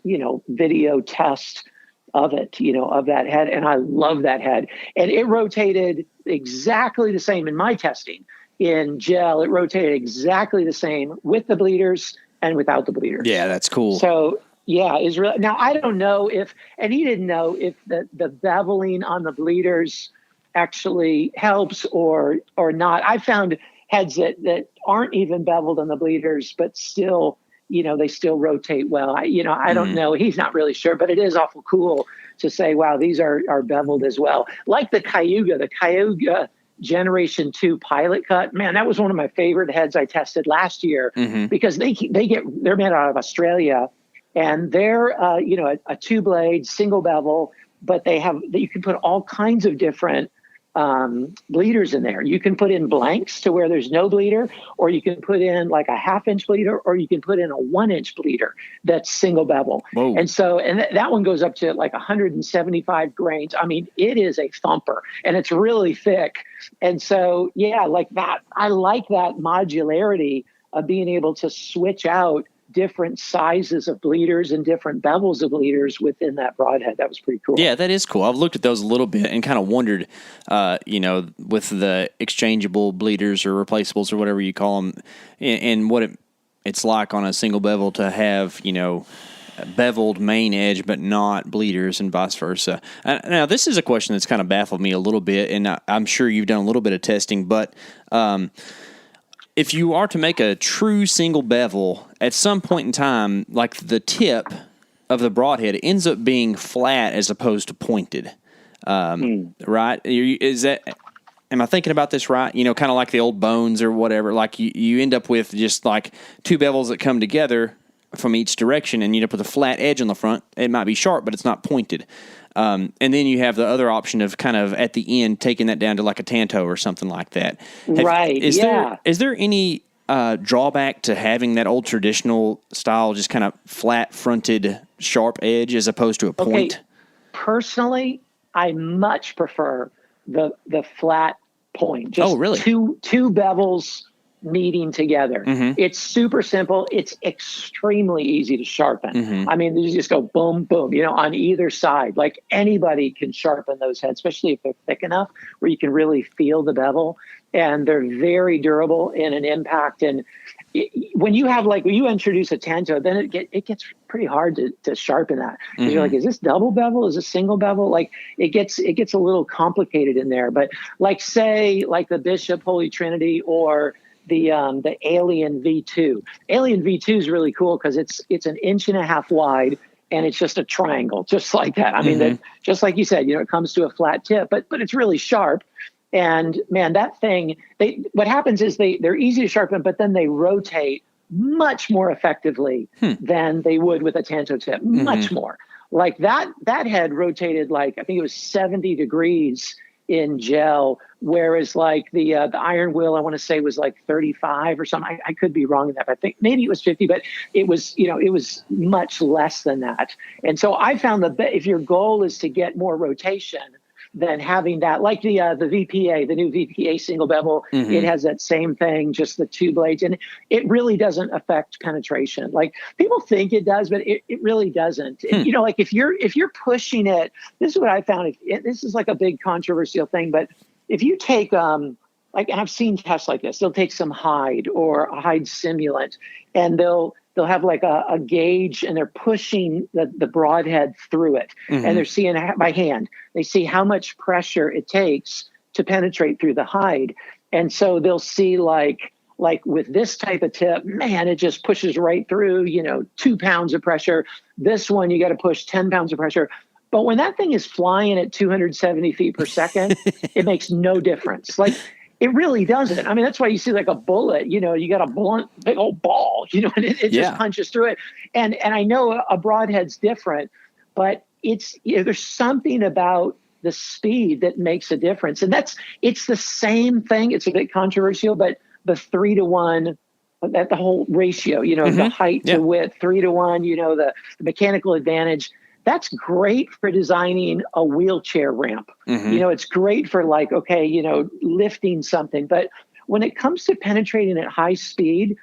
video test of it, of that head. And I love that head. And it rotated exactly the same in my testing. In gel, it rotated exactly the same with the bleeders and without the bleeders.
Yeah, that's cool.
So yeah, Israel. Now I don't know if, and he didn't know if the beveling on the bleeders actually helps or not. I found heads that aren't even beveled on the bleeders, but still, they still rotate well. I don't know. He's not really sure, but it is awful cool to say, wow, these are beveled as well. Like the Cayuga Generation 2 pilot cut. Man, that was one of my favorite heads I tested last year, because they're made out of Australia, and they're a 2-blade single bevel, but you can put all kinds of different bleeders in there. You can put in blanks to where there's no bleeder, or you can put in like a 1/2-inch bleeder, or you can put in a 1-inch bleeder that's single bevel. Whoa. And so, that one goes up to like 175 grains. I mean, it is a thumper, and it's really thick. And so, yeah, like that, I like that modularity of being able to switch out different sizes of bleeders and different bevels of bleeders within that broadhead. That was pretty cool.
Yeah, that is cool. I've looked at those a little bit and kind of wondered, with the exchangeable bleeders or replaceables or whatever you call them, and what it's like on a single bevel to have, beveled main edge but not bleeders, and vice versa. Now, this is a question that's kind of baffled me a little bit, and I'm sure you've done a little bit of testing, but if you are to make a true single bevel, at some point in time, like the tip of the broadhead ends up being flat as opposed to pointed, right? Am I thinking about this right? Kind of like the old bones or whatever. Like you end up with just like 2 bevels that come together, from each direction, and you end up with a flat edge on the front. It might be sharp, but it's not pointed. And then you have the other option of kind of at the end taking that down to like a Tanto or something like that. Is there any drawback to having that old traditional style, just kind of flat fronted sharp edge as opposed to a point?
Okay. Personally, I much prefer the flat point. Just two bevels meeting together. It's super simple. It's extremely easy to sharpen. I mean, you just go boom, boom, on either side. Like anybody can sharpen those heads, especially if they're thick enough where you can really feel the bevel. And they're very durable in an impact. And when you introduce a Tanto, then it gets pretty hard to sharpen that. You're like, is this double bevel? Is this single bevel? Like it gets a little complicated in there. But like say like the Bishop Holy Trinity or the Alien V2. Alien V2 is really cool because it's 1.5 inches wide and it's just a triangle, just like that. I mean, just like you said, it comes to a flat tip, but it's really sharp. And man, that thing, what happens is they're easy to sharpen, but then they rotate much more effectively than they would with a Tanto tip, much more. Like that head rotated like, I think it was 70 degrees in gel, whereas like the iron wheel, I want to say was like 35 or something. I could be wrong in that, but I think maybe it was 50, but it was, it was much less than that. And so I found that if your goal is to get more rotation, then having that, like the VPA, the new VPA single bevel, it has that same thing, just the two blades, and it really doesn't affect penetration. Like people think it does, but it really doesn't. Like if you're pushing it, this is what I found. This is like a big controversial thing, but if you take and I've seen tests like this, they'll take some hide or a hide simulant, and they'll have like a gauge, and they're pushing the broadhead through it, and they're seeing by hand. They see how much pressure it takes to penetrate through the hide, and so they'll see like with this type of tip, man, it just pushes right through. 2 pounds of pressure. This one you got to push 10 pounds of pressure. But when that thing is flying at 270 feet per second, it makes no difference. Like. It really doesn't. I mean, that's why you see like a bullet, you got a blunt, big old ball, and it just punches through it. And I know a broadhead's different, but it's, there's something about the speed that makes a difference. And it's the same thing. It's a bit controversial, but the 3-to-1, that the whole ratio, the height to width, 3-to-1, the mechanical advantage. That's great for designing a wheelchair ramp. It's great for like, lifting something. But when it comes to penetrating at high speed,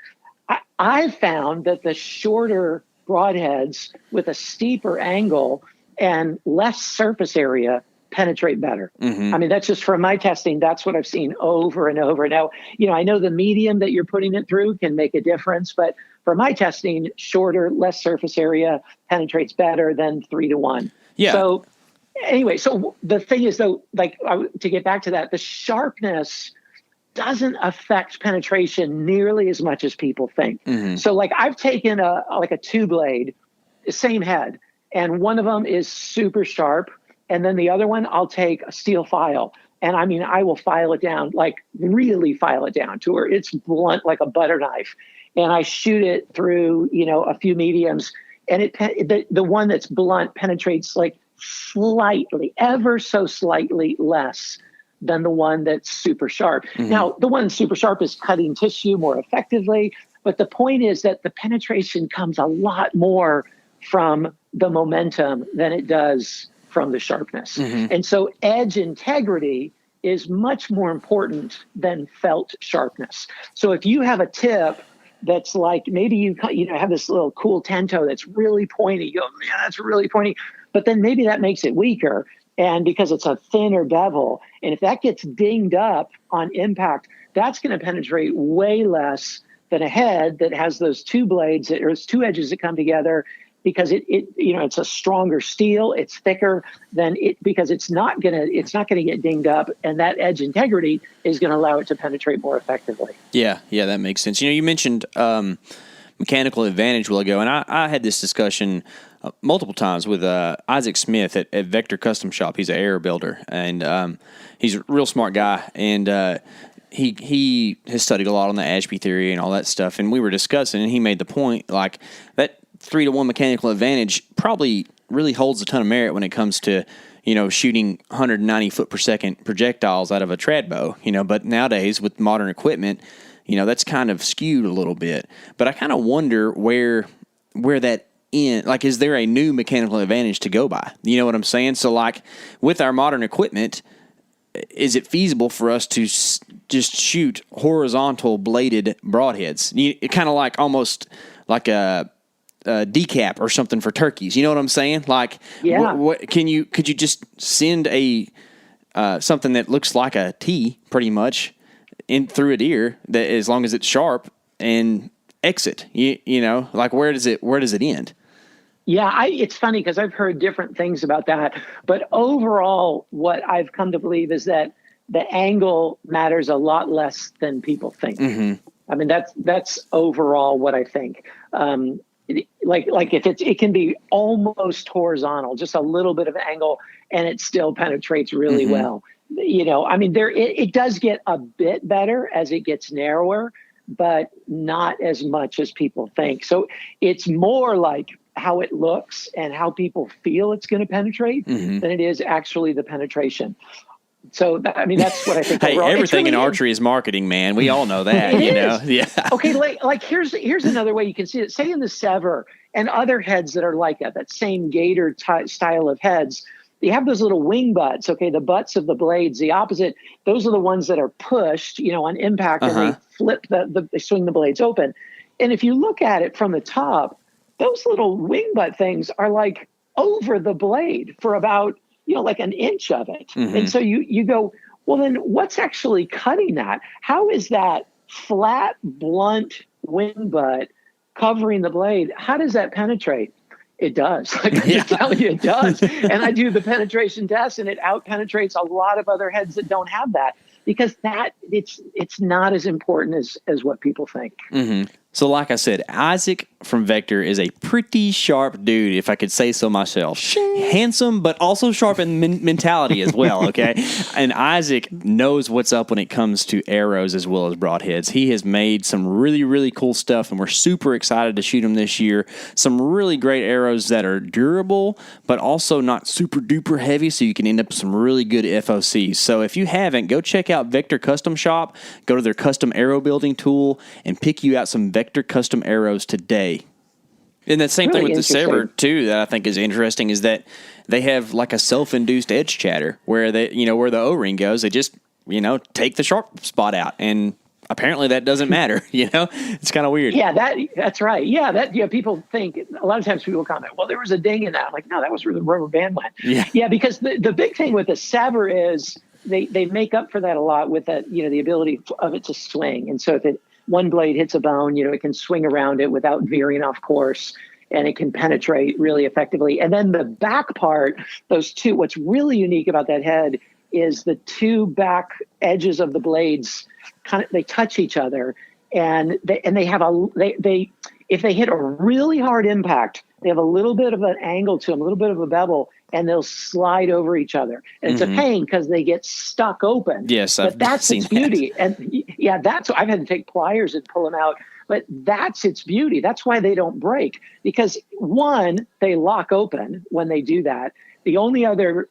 I've found that the shorter broadheads with a steeper angle and less surface area penetrate better. I mean, that's just from my testing. That's what I've seen over and over. Now, I know the medium that you're putting it through can make a difference, but for my testing, shorter, less surface area penetrates better than 3-to-1.
Yeah.
So anyway, so the thing is though, like to get back to that, the sharpness doesn't affect penetration nearly as much as people think. So like I've taken a 2-blade, same head, and one of them is super sharp. And then the other one, I'll take a steel file. And I mean, I will file it down, like really file it down to where it's blunt like a butter knife. And I shoot it through, a few mediums. And the one that's blunt penetrates like slightly, ever so slightly less than the one that's super sharp. Now, the one super sharp is cutting tissue more effectively. But the point is that the penetration comes a lot more from the momentum than it does from the sharpness. And so edge integrity is much more important than felt sharpness. So if you have a tip that's like, maybe you have this little cool Tanto that's really pointy, you go, man, that's really pointy, but then maybe that makes it weaker. And because it's a thinner bevel, and if that gets dinged up on impact, that's going to penetrate way less than a head that has those 2 blades or those 2 edges that come together, because it's a stronger steel, it's thicker than it, because it's not gonna get dinged up, and that edge integrity is gonna allow it to penetrate more effectively.
Yeah, that makes sense. You mentioned mechanical advantage a while ago, and I had this discussion multiple times with Isaac Smith at Vector Custom Shop. He's an air builder, and he's a real smart guy, and he has studied a lot on the Ashby theory and all that stuff. And we were discussing, and he made the point like that 3-to-1 mechanical advantage probably really holds a ton of merit when it comes to, shooting 190 foot per second projectiles out of a trad bow, but nowadays with modern equipment, that's kind of skewed a little bit. But I kind of wonder where that is there a new mechanical advantage to go by? You know what I'm saying? So like with our modern equipment, is it feasible for us to just shoot horizontal bladed broadheads? Kind of like almost like a decap or something for turkeys. You know what I'm saying? Like,
yeah.
Could you just send a something that looks like a T pretty much in through a deer that as long as it's sharp and exit? Like where does it end?
Yeah, it's funny because I've heard different things about that. But overall, what I've come to believe is that the angle matters a lot less than people think.
Mm-hmm.
I mean, that's overall what I think. Like if it can be almost horizontal, just a little bit of angle, and it still penetrates really
mm-hmm.
well. I mean, it does get a bit better as it gets narrower, but not as much as people think. So it's more like how it looks and how people feel it's going to penetrate
mm-hmm.
than it is actually the penetration. So that's what I think.
Hey,
overall.
Everything in archery is marketing, man. We all know that. Yeah.
Okay, like here's another way you can see it. Say in the Sever and other heads that are like that same gator style of heads, you have those little wing butts. Okay, the butts of the blades, the opposite. Those are the ones that are pushed, on impact, and they flip they swing the blades open. And if you look at it from the top, those little wing butt things are like over the blade for about, like an inch of it.
Mm-hmm.
And so you go, well, then what's actually cutting that? How is that flat, blunt wing butt covering the blade? How does that penetrate? It does. Like I'm just telling you, it does. And I do the penetration test, and it out penetrates a lot of other heads that don't have that, because it's not as important as what people think.
Mm-hmm. So like I said, Isaac from Vector is a pretty sharp dude, if I could say so myself. Handsome, but also sharp in mentality as well, okay? And Isaac knows what's up when it comes to arrows as well as broadheads. He has made some really, really cool stuff, and we're super excited to shoot him this year. Some really great arrows that are durable, but also not super duper heavy, so you can end up with some really good FOCs. So if you haven't, go check out Vector Custom Shop, go to their custom arrow building tool, and pick you out some Vector custom arrows today. And the same thing with the Sever too, that I think is interesting, is that they have like a self-induced edge chatter where where the O-ring goes, they just, take the sharp spot out, and apparently that doesn't matter. It's kind of weird.
Yeah, that's right. Yeah, people think, a lot of times people comment, well, there was a ding in that. I'm like, no, that was where the rubber band went. Yeah, because the big thing with the Sever is they make up for that a lot with that, the ability of it to swing. And so if one blade hits a bone, it can swing around it without veering off course, and it can penetrate really effectively. And then the back part, what's really unique about that head is the two back edges of the blades they touch each other, and they have if they hit a really hard impact, they have a little bit of an angle to them, a little bit of a bevel, and they'll slide over each other. And it's a pain because they get stuck open.
Yes,
but that's its beauty. And I've had to take pliers and pull them out. But that's its beauty. That's why they don't break, because one, they lock open when they do that. The only other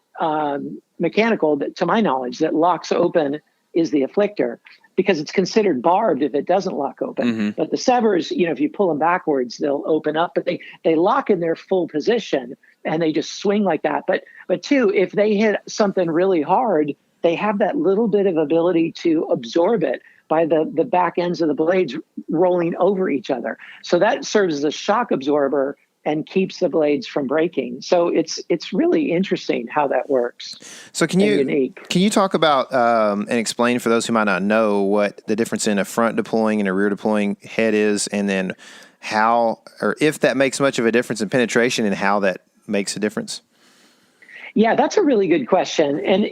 mechanical that, to my knowledge, that locks open is the afflictor, because it's considered barbed if it doesn't lock open. Mm-hmm. But the Severs, if you pull them backwards, they'll open up, but they lock in their full position and they just swing like that. But two, if they hit something really hard, they have that little bit of ability to absorb it by the back ends of the blades rolling over each other. So that serves as a shock absorber and keeps the blades from breaking. So it's really interesting how that works.
So can you talk about and explain for those who might not know what the difference in a front deploying and a rear deploying head is, and then how, or if that makes much of a difference in penetration, and how that makes a difference?
Yeah, that's a really good question. And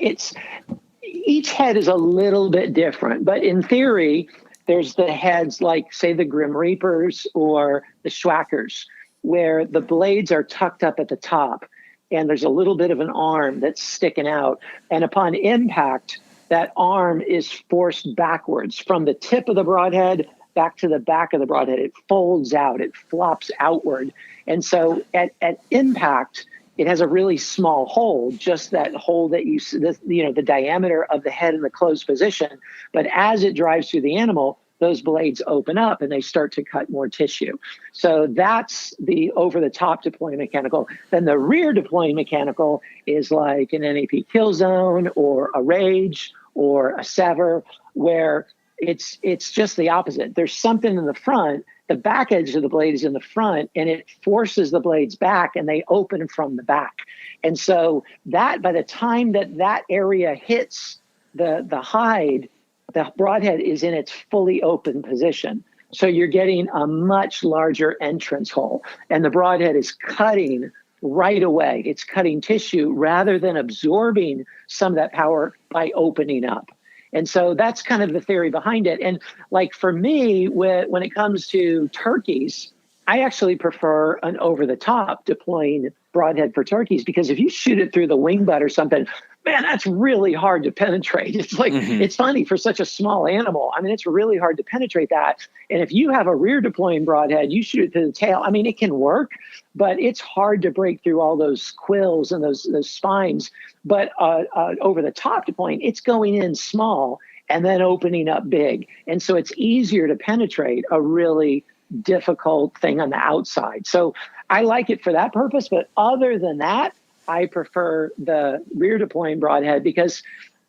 each head is a little bit different, but in theory, there's the heads like, say, the Grim Reapers or the Schwackers, where the blades are tucked up at the top and there's a little bit of an arm that's sticking out. And upon impact, that arm is forced backwards from the tip of the broadhead back to the back of the broadhead. It folds out, it flops outward. And so at impact, it has a really small hole, just that hole that you see, the diameter of the head in the closed position. But as it drives through the animal, those blades open up and they start to cut more tissue. So that's the over-the-top deploying mechanical. Then the rear deploying mechanical is like an NAP kill zone or a rage or a sever, where it's just the opposite. There's something in the front. The back edge of the blade is in the front, and it forces the blades back, and they open from the back. And so that, by the time that area hits the hide, the broadhead is in its fully open position. So you're getting a much larger entrance hole, and the broadhead is cutting right away. It's cutting tissue rather than absorbing some of that power by opening up. And so that's kind of the theory behind it. And like for me, when it comes to turkeys, I actually prefer an over-the-top deploying broadhead for turkeys, because if you shoot it through the wing butt or something, man, that's really hard to penetrate. It's like, it's funny for such a small animal. I mean, it's really hard to penetrate that. And if you have a rear deploying broadhead, you shoot it through the tail. I mean, it can work, but it's hard to break through all those quills and those spines. But over the top deploying, it's going in small and then opening up big. And so it's easier to penetrate a really difficult thing on the outside. So I like it for that purpose. But other than that, I prefer the rear deploying broadhead, because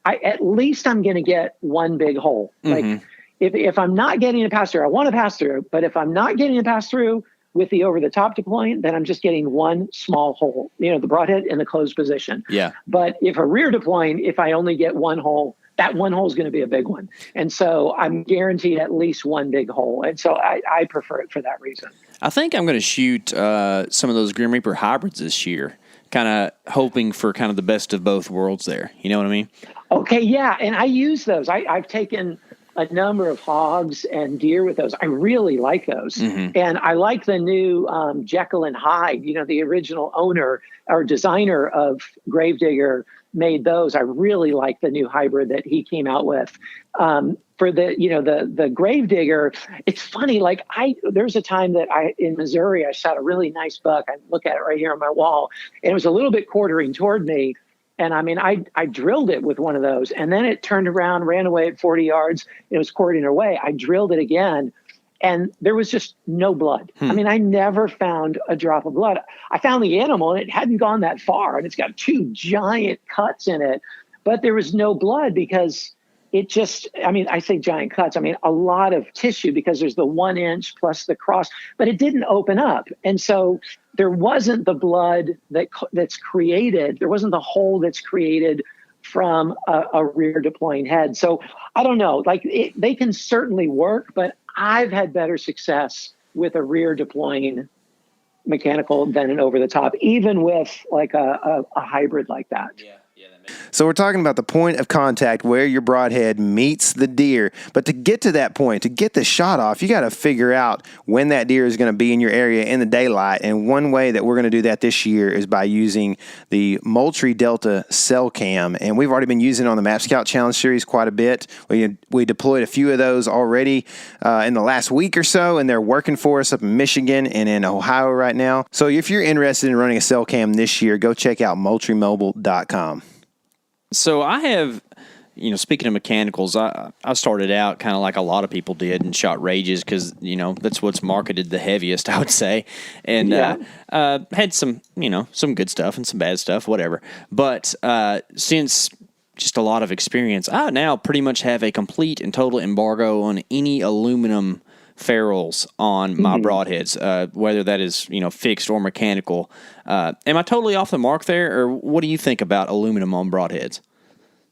at least I'm going to get one big hole. Like if I'm not getting a pass through, I want to pass through. But if I'm not getting a pass through with the over the top deploying, then I'm just getting one small hole, the broadhead in the closed position.
Yeah.
But if a rear deploying, if I only get one hole, that one hole is going to be a big one. And so I'm guaranteed at least one big hole. And so I prefer it for that reason.
I think I'm going to shoot some of those Grim Reaper hybrids this year, kind of hoping for kind of the best of both worlds there. You know what I mean?
Okay, yeah. And I use those. I've taken a number of hogs and deer with those. I really like those. And I like the new Jekyll and Hyde, the original owner or designer of Gravedigger made those. I really like the new hybrid that he came out with. For the Gravedigger, it's funny, like there's a time that in Missouri, I shot a really nice buck. I look at it right here on my wall, and it was a little bit quartering toward me. And I mean, I drilled it with one of those, and then it turned around, ran away at 40 yards. It was quartering away. I drilled it again, and there was just no blood. I mean, I never found a drop of blood. I found the animal, and it hadn't gone that far, and it's got two giant cuts in it, but there was no blood because it just, I mean, I say giant cuts. I mean, a lot of tissue, because there's the 1 inch plus the cross, but it didn't open up. And so there wasn't the blood that's created. There wasn't the hole that's created from a rear deploying head. So I don't know, like they can certainly work, but I've had better success with a rear deploying mechanical than an over the top, even with like a hybrid like that.
Yeah.
So we're talking about the point of contact where your broadhead meets the deer. But to get to that point, to get the shot off, you got to figure out when that deer is going to be in your area in the daylight. And one way that we're going to do that this year is by using the Moultrie Delta Cell Cam. And we've already been using it on the Map Scout Challenge series quite a bit. We deployed a few of those already in the last week or so, and they're working for us up in Michigan and in Ohio right now. So if you're interested in running a cell cam this year, go check out moultriemobile.com.
So I have, speaking of mechanicals, I started out kind of like a lot of people did and shot rages because, that's what's marketed the heaviest, I would say. And had some, some good stuff and some bad stuff, whatever. But since just a lot of experience, I now pretty much have a complete and total embargo on any aluminum ferrules on my broadheads, whether that is, fixed or mechanical. Am I totally off the mark there, or what do you think about aluminum on broadheads?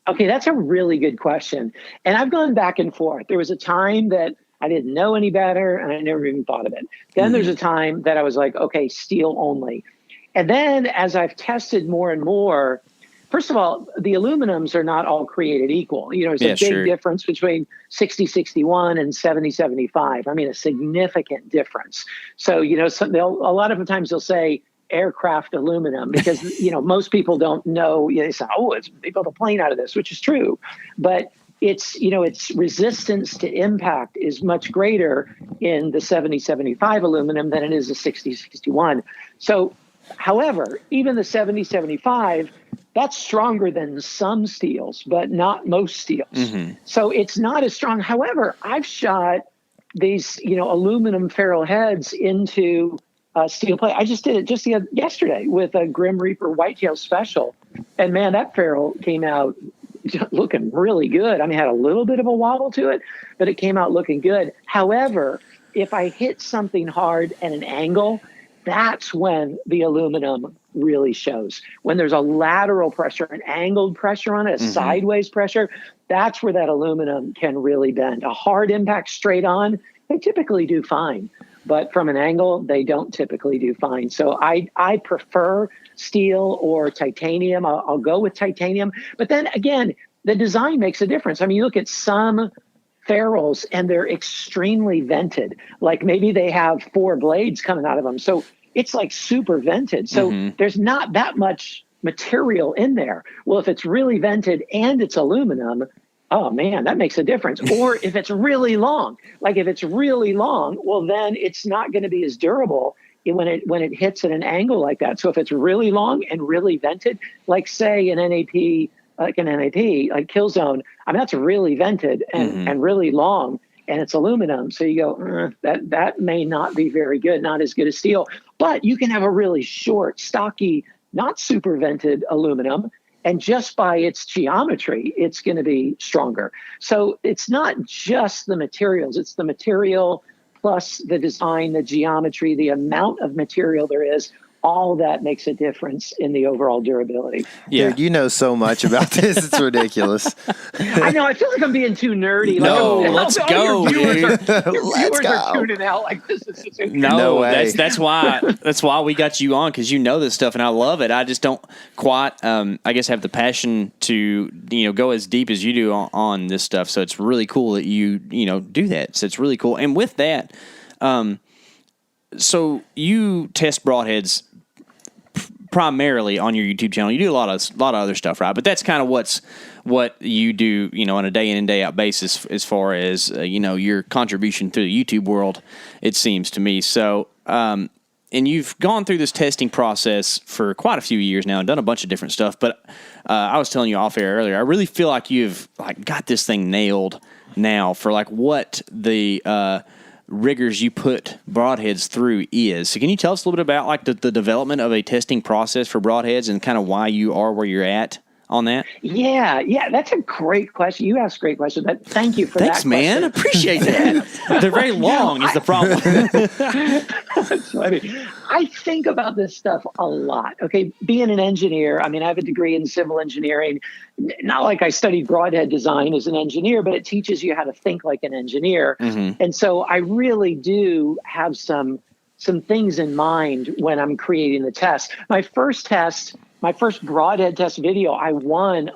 Okay, that's a really good question. And I've gone back and forth. There was a time that I didn't know any better, and I never even thought of it. Then there's a time that I was like, okay, steel only. And then as I've tested more and more, first of all, the aluminums are not all created equal. There's a big difference between 60-61 and 70-75. I mean, a significant difference. So, a lot of the times they'll say aircraft aluminum because, most people don't know. They say, oh, they built a plane out of this, which is true. But its resistance to impact is much greater in the 7075 aluminum than it is the 6061. So, however, even the 7075, that's stronger than some steels, but not most steels. Mm-hmm. So it's not as strong. However, I've shot these, aluminum ferrule heads into steel plate. I just did it just yesterday with a Grim Reaper Whitetail Special. And man, that ferrule came out looking really good. I mean, it had a little bit of a wobble to it, but it came out looking good. However, if I hit something hard at an angle, that's when the aluminum really shows. When there's a lateral pressure, an angled pressure on it, a sideways pressure, that's where that aluminum can really bend. A hard impact straight on, they typically do fine. But from an angle, they don't typically do fine. So I prefer steel or titanium. I'll go with titanium. But then again, the design makes a difference. I mean, you look at some ferrules and they're extremely vented. Like maybe they have 4 blades coming out of them. So it's like super vented. So there's not that much material in there. Well, if it's really vented and it's aluminum, oh man, that makes a difference. Or if it's really long, well, then it's not going to be as durable when it hits at an angle like that. So if it's really long and really vented, like say an NAP, like Killzone, I mean, that's really vented and really long, and it's aluminum. So you go, that may not be very good, not as good as steel. But you can have a really short, stocky, not super vented aluminum, and just by its geometry, it's going to be stronger. So it's not just the materials, it's the material plus the design, the geometry, the amount of material there is. All that makes a difference in the overall durability.
Yeah, dude, you know so much about this; it's ridiculous.
I know. I feel like I'm being too nerdy.
No, let's go, dude.
Your viewers are tuning out like this.
No way. That's why we got you on, because you know this stuff and I love it. I just don't quite, I guess, have the passion to go as deep as you do on this stuff. So it's really cool that you do that. So it's really cool. And with that, so you test broadheads primarily on your YouTube channel. You do a lot of other stuff, right? But that's kind of what you do, on a day in and day out basis, as far as your contribution to the YouTube world, it seems to me. So, and you've gone through this testing process for quite a few years now and done a bunch of different stuff. But I was telling you off air earlier, I really feel like you've got this thing nailed now for what the rigors you put broadheads through is. So can you tell us a little bit about the development of a testing process for broadheads and kind of why you are where you're at on that? Yeah,
that's a great question. You asked a great question, but thank you for
Thanks,
that.
Thanks, man. Appreciate that. They're very long is the problem.
That's funny. I think about this stuff a lot. Okay, being an engineer, I mean, I have a degree in civil engineering. Not like I studied broadhead design as an engineer, but it teaches you how to think like an engineer. And so I really do have some things in mind when I'm creating the test. My first broadhead test video, I won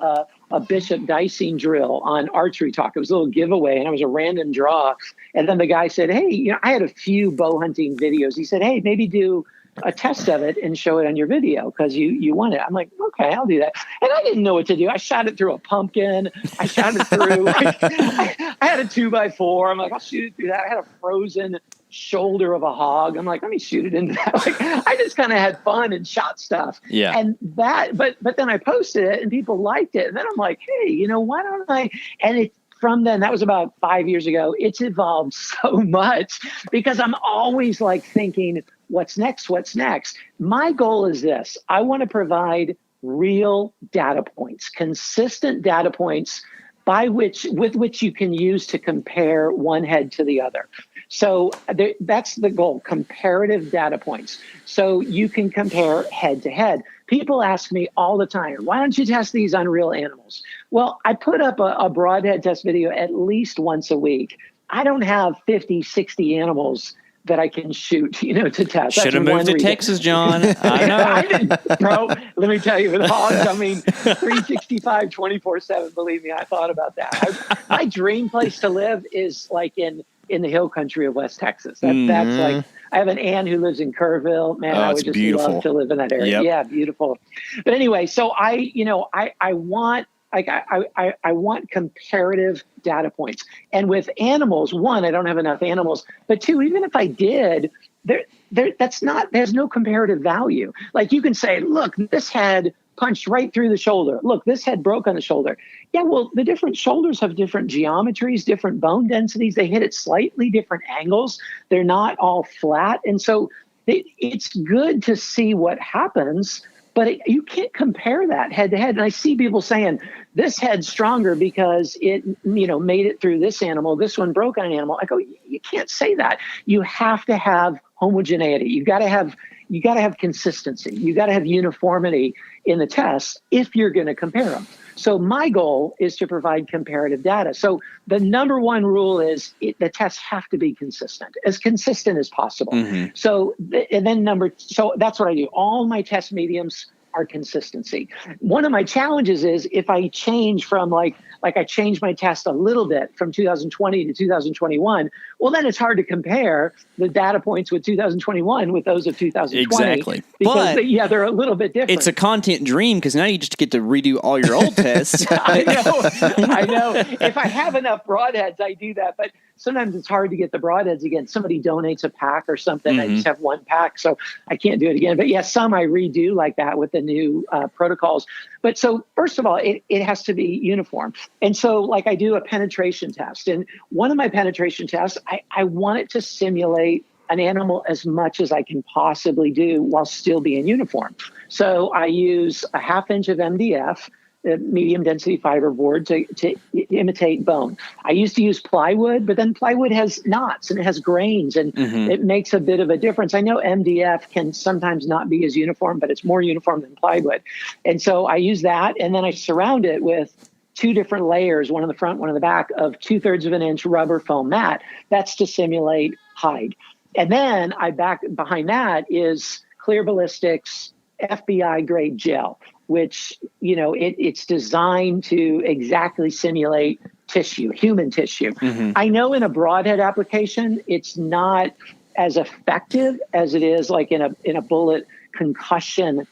a Bishop dicing drill on Archery Talk. It was a little giveaway, and it was a random draw. And then the guy said, hey, I had a few bow hunting videos. He said, hey, maybe do a test of it and show it on your video because you won it. I'm like, okay, I'll do that. And I didn't know what to do. I shot it through a pumpkin. I shot it through, I had a 2x4. I'm like, I'll shoot it through that. I had a frozen shoulder of a hog. I'm like, let me shoot it into that. I just kind of had fun and shot stuff.
Yeah.
And that, but then I posted it and people liked it. And then I'm like, hey, why don't I? And from then, that was about 5 years ago. It's evolved so much because I'm always thinking, what's next? What's next? My goal is this. I want to provide real data points, consistent data points with which you can use to compare one head to the other. So that's the goal, comparative data points. So you can compare head to head. People ask me all the time, why don't you test these on real animals? Well, I put up a broadhead test video at least once a week. I don't have 50, 60 animals that I can shoot, to test.
Should have moved to Texas, John. I know.
I didn't, bro. Let me tell you, with hogs, 365, 24/7. Believe me, I thought about that. My dream place to live is in the hill country of West Texas. That's I have an aunt who lives in Kerrville. Man, I would just love to live in that area.
Yep.
Yeah, beautiful. But anyway, so I want Like I want comparative data points. And with animals, one, I don't have enough animals, but two, even if I did, there's no comparative value. Like you can say, look, this head punched right through the shoulder. Look, this head broke on the shoulder. Yeah, well, the different shoulders have different geometries, different bone densities. They hit at slightly different angles. They're not all flat. And so it's good to see what happens, but you can't compare that head to head. And I see people saying this head's stronger because it, made it through this animal. This one broke on an animal. I go, you can't say that. You have to have homogeneity. You got to have consistency. You got to have uniformity in the tests if you're going to compare them. So my goal is to provide comparative data. So the number one rule is the tests have to be consistent as possible. Mm-hmm. So that's what I do. All my test mediums are consistency. One of my challenges is if I change from like I change my test a little bit from 2020 to 2021, well, then it's hard to compare the data points with 2021 with those of 2020.
Exactly.
Because they're a little bit different.
It's a content dream because now you just get to redo all your old tests.
I know. If I have enough broadheads, I do that. But sometimes it's hard to get the broadheads again. Somebody donates a pack or something. Mm-hmm. I just have one pack, so I can't do it again. But yes, some I redo like that with the new protocols. But so first of all, it has to be uniform. And so like I do a penetration test. And one of my penetration tests, I want it to simulate an animal as much as I can possibly do while still being uniform. So I use a 1/2 inch of MDF, medium density fiberboard, to imitate bone. I used to use plywood, but then plywood has knots and it has grains and it makes a bit of a difference. I know MDF can sometimes not be as uniform, but it's more uniform than plywood. And so I use that, and then I surround it with 2 different layers, one in the front, one in the back, of 2/3 of an inch rubber foam mat. That's to simulate hide. And then behind that is Clear Ballistics FBI grade gel, which, it's designed to exactly simulate tissue, human tissue. Mm-hmm. I know in a broadhead application, it's not as effective as it is like in a bullet concussion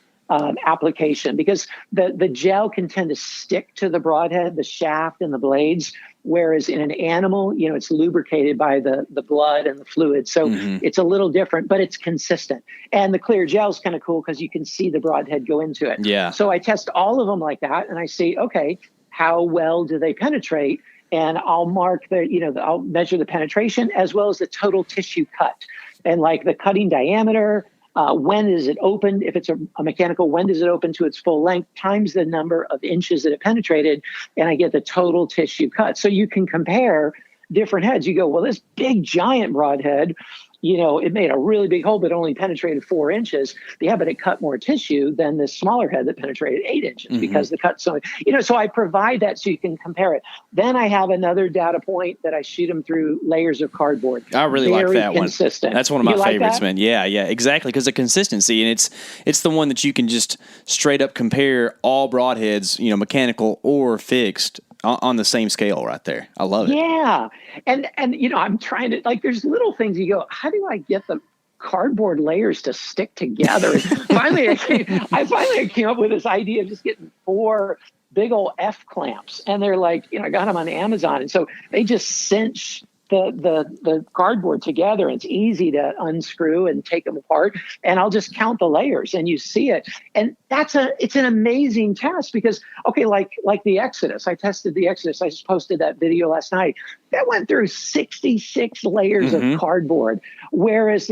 application, because the gel can tend to stick to the broadhead, the shaft and the blades, whereas in an animal, it's lubricated by the blood and the fluid. So it's a little different, but it's consistent. And the clear gel is kind of cool because you can see the broadhead go into it. Yeah. So I test all of them like that, and I see, okay, how well do they penetrate? And I'll mark I'll measure the penetration as well as the total tissue cut, and like the cutting diameter. When is it opened? If it's a mechanical, when does it open to its full length times the number of inches that it penetrated, and I get the total tissue cut. So you can compare different heads. You go, well, this big giant broadhead, it made a really big hole, but only penetrated 4 inches. Yeah, but it cut more tissue than this smaller head that penetrated 8 inches because the cut. So, so I provide that so you can compare it. Then I have another data point that I shoot them through layers of cardboard.
I really like that
consistent.
One. That's one of my favorites, man. Yeah, exactly. Because the consistency, and it's the one that you can just straight up compare all broadheads, mechanical or fixed, on the same scale right there. I love it.
Yeah. And I'm trying to, there's little things you go, how do I get the cardboard layers to stick together? Finally, I came up with this idea of just getting 4 big old F clamps. And they're I got them on Amazon. And so they just cinch the cardboard together. It's easy to unscrew and take them apart, and I'll just count the layers and you see it. And it's an amazing test because, okay, like the Exodus, I tested the Exodus. I just posted that video last night. That went through 66 layers of cardboard. Whereas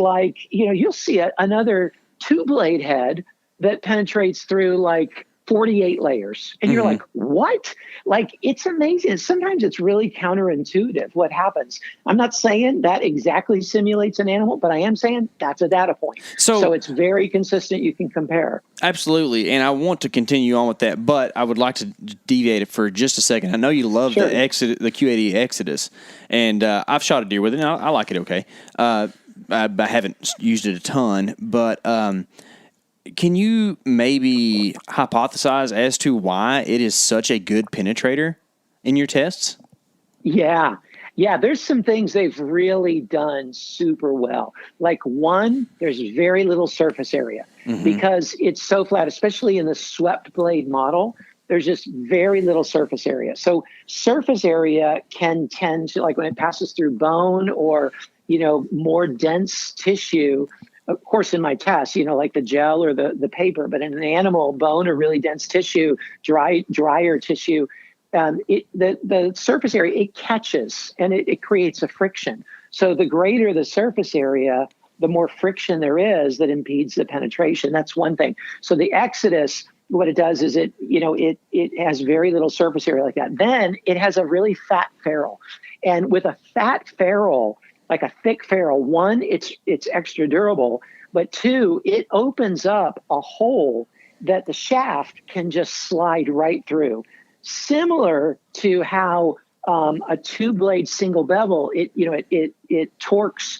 you'll see another 2-blade head that penetrates through 48 layers. And you're like, what? It's amazing. Sometimes it's really counterintuitive what happens. I'm not saying that exactly simulates an animal, but I am saying that's a data point. So it's very consistent. You can compare.
Absolutely. And I want to continue on with that, but I would like to deviate it for just a second. I know you love the Q80 Exodus, and I've shot a deer with it. And I like it okay. I haven't used it a ton, but can you maybe hypothesize as to why it is such a good penetrator in your tests?
Yeah. There's some things they've really done super well. One, there's very little surface area because it's so flat, especially in the swept blade model. there's just very little surface area. So surface area can tend to, like when it passes through bone or, more dense tissue, of course, in my test, like the gel or the paper, but in an animal, bone or really dense tissue, drier tissue, the surface area, it catches and it creates a friction. So the greater the surface area, the more friction there is that impedes the penetration. That's one thing. So the Exodus, what it does is it has very little surface area like that. Then it has a really fat ferrule. And with a fat ferrule, like a thick ferrule, one, it's extra durable, but two, it opens up a hole that the shaft can just slide right through. Similar to how a two-blade single bevel, it torques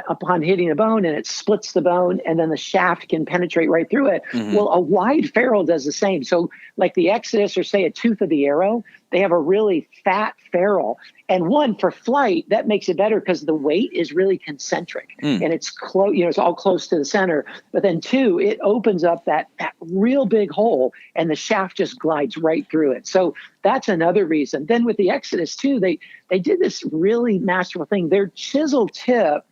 upon hitting a bone and it splits the bone and then the shaft can penetrate right through it. Mm-hmm. Well, a wide ferrule does the same. So like the Exodus or say a Tooth of the Arrow, they have a really fat ferrule. And one, for flight, that makes it better because the weight is really concentric and it's close, it's all close to the center. But then two, it opens up that real big hole and the shaft just glides right through it. So that's another reason. Then with the Exodus too, they did this really masterful thing. Their chisel tip,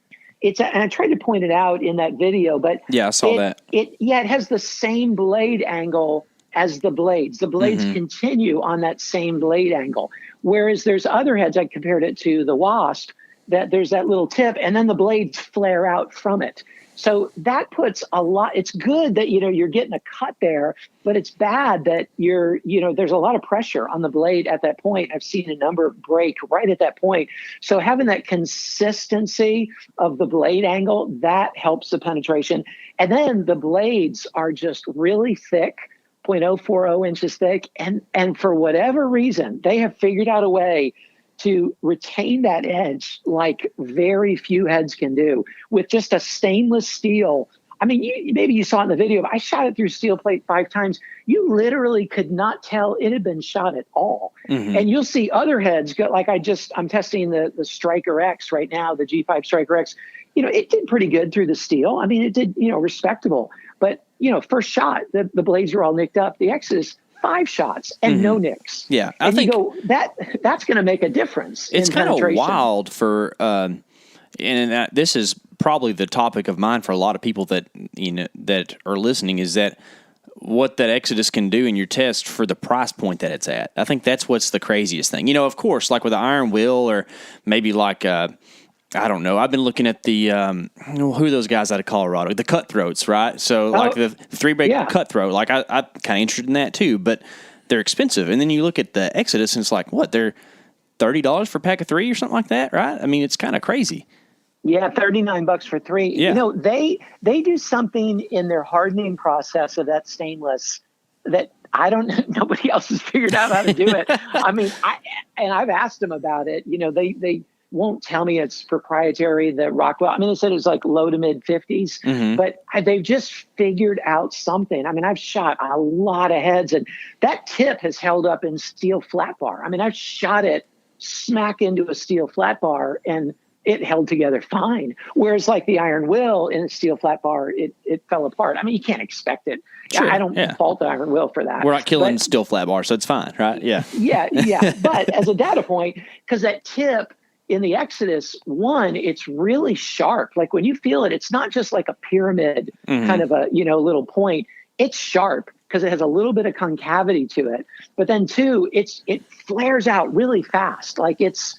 and I tried to point it out in that video, but
yeah, I saw that.
It has the same blade angle as the blades. The blades continue on that same blade angle. Whereas there's other heads, I compared it to the Wasp, that there's that little tip and then the blades flare out from it. So that puts a lot, it's good that, you're getting a cut there, but it's bad that there's a lot of pressure on the blade at that point. I've seen a number break right at that point. So having that consistency of the blade angle, that helps the penetration. And then the blades are just really thick, 0.040 inches thick. And for whatever reason, they have figured out a way to retain that edge like very few heads can do with just a stainless steel. I mean, maybe you saw it in the video, but I shot it through steel plate 5 times. You literally could not tell it had been shot at all. Mm-hmm. And you'll see other heads go, like I'm testing the Striker X right now, the G5 Striker X. It did pretty good through the steel. I mean, it did, respectable. But, first shot, the blades were all nicked up. The Exodus, 5 shots and no nicks.
Yeah,
I think that's going to make a difference.
It's kind of wild for, this is probably the topic of mine for a lot of people that that are listening, is that what that Exodus can do in your test for the price point that it's at. I think that's what's the craziest thing. Of course, like with the Iron Will or maybe like I don't know. I've been looking at the who are those guys out of Colorado? The Cutthroats, right? So like the 3-blade Cutthroat. Like I'm kind of interested in that too, but they're expensive. And then you look at the Exodus, and it's like what? They're $30 for a pack of 3 or something like that, right? I mean, it's kind of crazy.
Yeah, $39 for 3.
Yeah.
They do something in their hardening process of that stainless that nobody else has figured out how to do it. I mean, I've asked them about it. They won't tell me it's proprietary, the Rockwell. I mean, they said it's like low to mid 50s, but they've just figured out something. I mean, I've shot a lot of heads and that tip has held up in steel flat bar. I mean, I've shot it smack into a steel flat bar and it held together fine. Whereas like the Iron Will in a steel flat bar, it fell apart. I mean, you can't expect it. Sure, I don't fault the Iron Will for that.
We're not killing steel flat bar, so it's fine, right? Yeah.
Yeah. But as a data point, because that tip in the Exodus, one, it's really sharp. Like when you feel it, it's not just like a pyramid kind of a, little point. It's sharp because it has a little bit of concavity to it. But then two, it flares out really fast. Like it's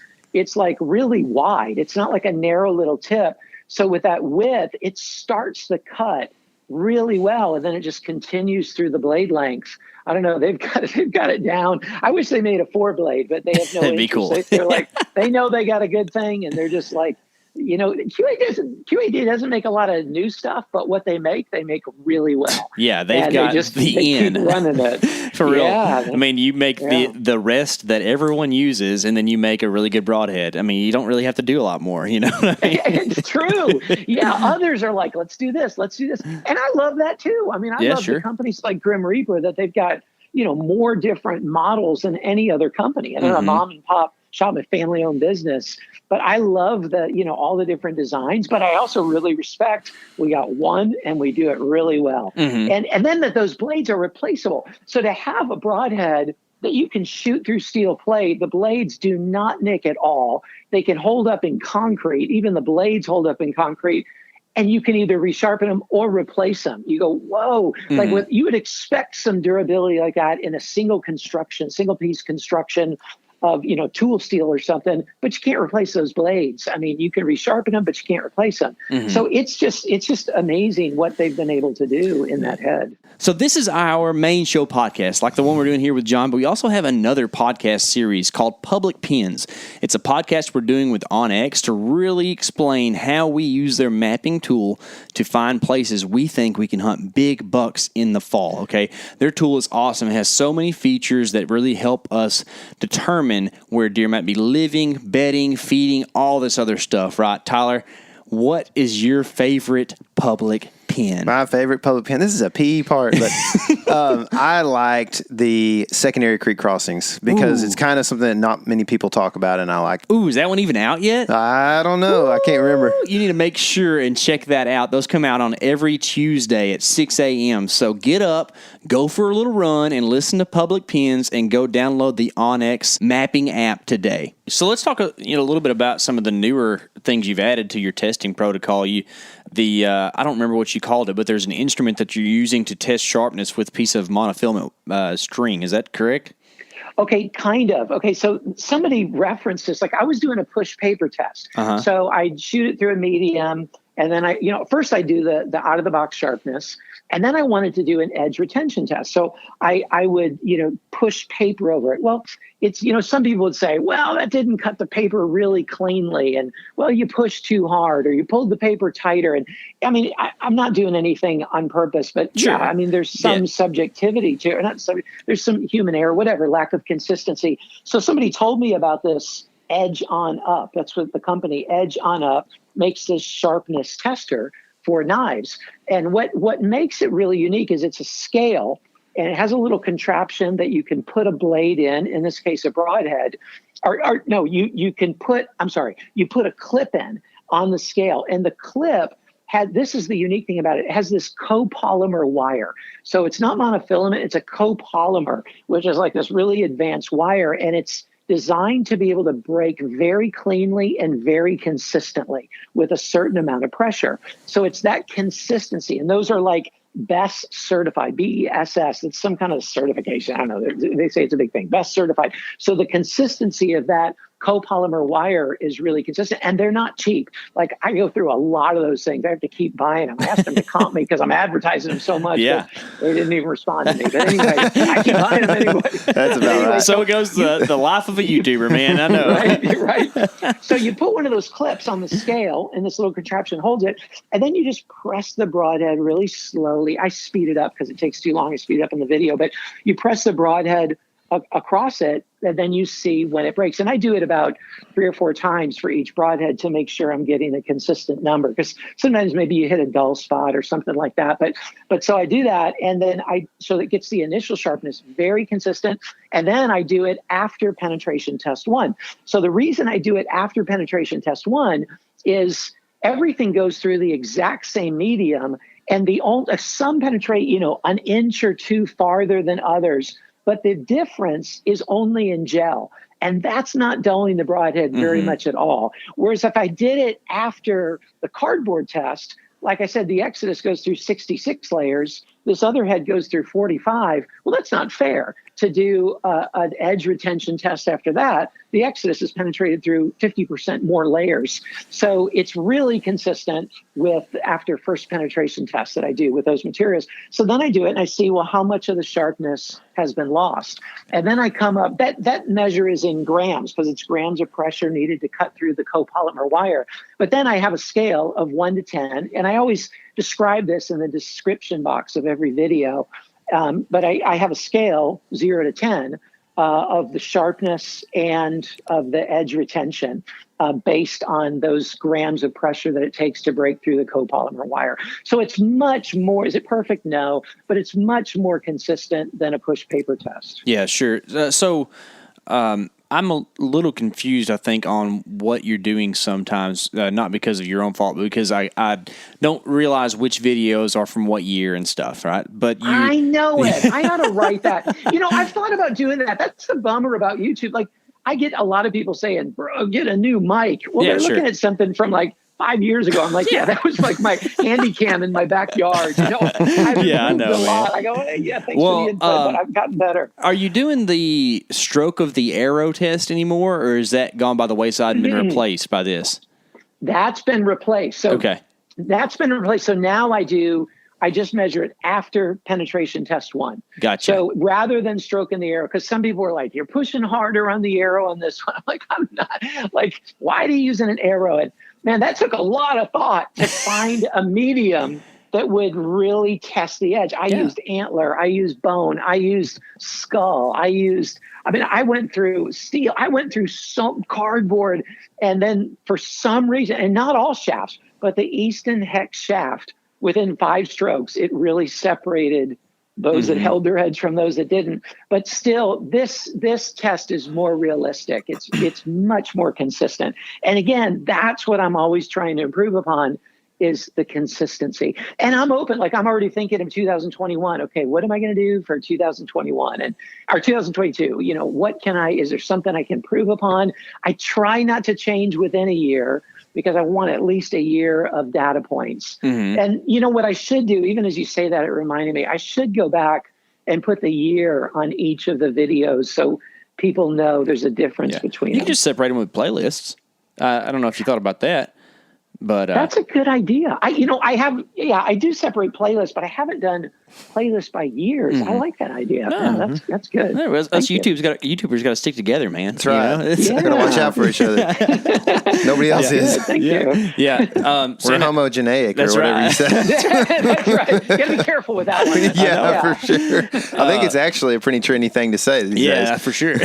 like really wide. It's not like a narrow little tip. So with that width, it starts the cut really well. And then it just continues through the blade length. I don't know. They've got it down. I wish they made a 4-blade, but they have no
That'd
interest.
be cool.
They're like, they know they got a good thing, and they're just like, QAD doesn't make a lot of new stuff, but what they make really well.
Yeah, they've got the end.
Keep running it.
For real.
Yeah,
I mean, you make the rest that everyone uses, and then you make a really good broadhead. I mean, you don't really have to do a lot more, you know what I mean?
It's true. Yeah, others are like, let's do this. And I love that too. I mean, I love the companies like Grim Reaper that they've got, more different models than any other company. And they're a mom and pop shop, a family-owned business. But I love all the different designs. But I also really respect we got one and we do it really well. And then that those blades are replaceable. So to have a broadhead that you can shoot through steel plate, the blades do not nick at all. They can hold up in concrete. Even the blades hold up in concrete. And you can either resharpen them or replace them. You go, whoa, like you would expect some durability like that in a single piece construction of, tool steel or something, but you can't replace those blades. I mean, you can resharpen them, but you can't replace them. So it's just amazing what they've been able to do in that head.
So this is our main show podcast, like the one we're doing here with John, but we also have another podcast series called Public Pins. It's a podcast we're doing with OnX to really explain how we use their mapping tool to find places we think we can hunt big bucks in the fall, okay? Their tool is awesome. It has so many features that really help us determine where deer might be living, bedding, feeding, all this other stuff, right? Tyler, what is your favorite public pin?
My favorite public pin. This is a PE part, but I liked the secondary creek crossings because it's kind of something that not many people talk about, and I like.
Ooh, is that one even out yet?
I don't know. I can't remember.
You need to make sure and check that out. Those come out on every Tuesday at 6 a.m. So get up, go for a little run, and listen to Public Pins, and go download the OnX mapping app today. So let's talk a little bit about some of the newer things you've added to your testing protocol. I don't remember what you called it, but there's an instrument that you're using to test sharpness with a piece of monofilament string. Is that correct?
Okay, kind of. Okay, so somebody referenced this. Like I was doing a push paper test. So I'd shoot it through a medium, and then first I do the out of the box sharpness, and then I wanted to do an edge retention test. So I would push paper over it. Well, it's some people would say, well, that didn't cut the paper really cleanly, and well, you pushed too hard or you pulled the paper tighter. And I mean, I'm not doing anything on purpose, but
sure.
Yeah, I mean, there's some subjectivity to it. There's some human error, whatever, lack of consistency. So somebody told me about this Edge On Up. That's what the company Edge On Up makes, this sharpness tester for knives. And what makes it really unique is it's a scale, and it has a little contraption that you can put a blade in this case, a broadhead. You put a clip in on the scale, and the clip this is the unique thing about it. It has this copolymer wire. So it's not monofilament, it's a copolymer, which is like this really advanced wire, and it's designed to be able to break very cleanly and very consistently with a certain amount of pressure. So it's that consistency, and those are like BESS certified, BESS. It's some kind of certification. I don't know. They say it's a big thing. BESS certified. So the consistency of that copolymer wire is really consistent, and they're not cheap. Like I go through a lot of those things. I have to keep buying them. I asked them to comp me because I'm advertising them so much.
Yeah.
They didn't even respond to me. But anyway, I keep buying them anyway.
That's about right.
So it goes the life of a YouTuber, man. I know.
Right. So you put one of those clips on the scale, and this little contraption holds it, and then you just press the broadhead really slowly. I speed it up because it takes too long to speed up in the video, but you press the broadhead across it, and then you see when it breaks. And I do it about 3 or 4 times for each broadhead to make sure I'm getting a consistent number, because sometimes maybe you hit a dull spot or something like that. But so I do that, and then so it gets the initial sharpness very consistent, and then I do it after penetration test 1. So the reason I do it after penetration test 1 is everything goes through the exact same medium, and some penetrate an inch or 2 farther than others. But the difference is only in gel. And that's not dulling the broadhead very much at all. Whereas if I did it after the cardboard test, like I said, the Exodus goes through 66 layers. This other head goes through 45. Well, that's not fair to do an edge retention test after that. The Exodus is penetrated through 50% more layers. So it's really consistent with after first penetration test that I do with those materials. So then I do it and I see, well, how much of the sharpness has been lost? And then I come up, that measure is in grams because it's grams of pressure needed to cut through the copolymer wire. But then I have a scale of 1 to 10, and I always describe this in the description box of every video. But I have a scale 0 to 10 of the sharpness and of the edge retention based on those grams of pressure that it takes to break through the copolymer wire. So it's much more, is it perfect? No, but it's much more consistent than a push paper test.
Yeah, sure. I'm a little confused, I think, on what you're doing sometimes, not because of your own fault, but because I don't realize which videos are from what year and stuff, right? But
I know it. I ought to write that. I've thought about doing that. That's the bummer about YouTube. Like, I get a lot of people saying, bro, get a new mic. Well, they're looking at something from like 5 years ago. I'm like, yeah, that was like my handy cam in my backyard. I've
I know,
a lot. I go, hey, yeah, thanks for the input, but I've gotten better.
Are you doing the stroke of the arrow test anymore, or is that gone by the wayside and been replaced by this?
That's been replaced. So that's been replaced. So now I just measure it after penetration test 1.
Gotcha.
So rather than stroking the arrow, because some people are like, you're pushing harder on the arrow on this one. I'm like, I'm not. Like, why are you using an arrow? And man, that took a lot of thought to find a medium that would really test the edge. I used antler. I used bone. I used skull. I went through steel. I went through some cardboard. And then for some reason, and not all shafts, but the Easton Hex shaft, within 5 strokes, it really separated those that held their edge from those that didn't. But still, this test is more realistic. It's much more consistent. And again, that's what I'm always trying to improve upon, is the consistency. And I'm open. Like, I'm already thinking of 2021. Okay, what am I going to do for 2021 or 2022? Is there something I can improve upon? I try not to change within a year, because I want at least a year of data points. And what I should do, even as you say that, it reminded me, I should go back and put the year on each of the videos so people know there's a difference between them.
You can just separate them with playlists. I don't know if you thought about that. But
that's a good idea. I do separate playlists, but I haven't done playlists by years. I like that idea. No, that's good.
Yeah, us YouTubers got to stick together, man.
That's right. Got to watch out for each other. Nobody else is.
Thank you.
Yeah,
we're homogeneic, or whatever you said.
That's right. You got to be careful with that one.
Yeah, for sure. I think it's actually a pretty trendy thing to say these days.
For sure.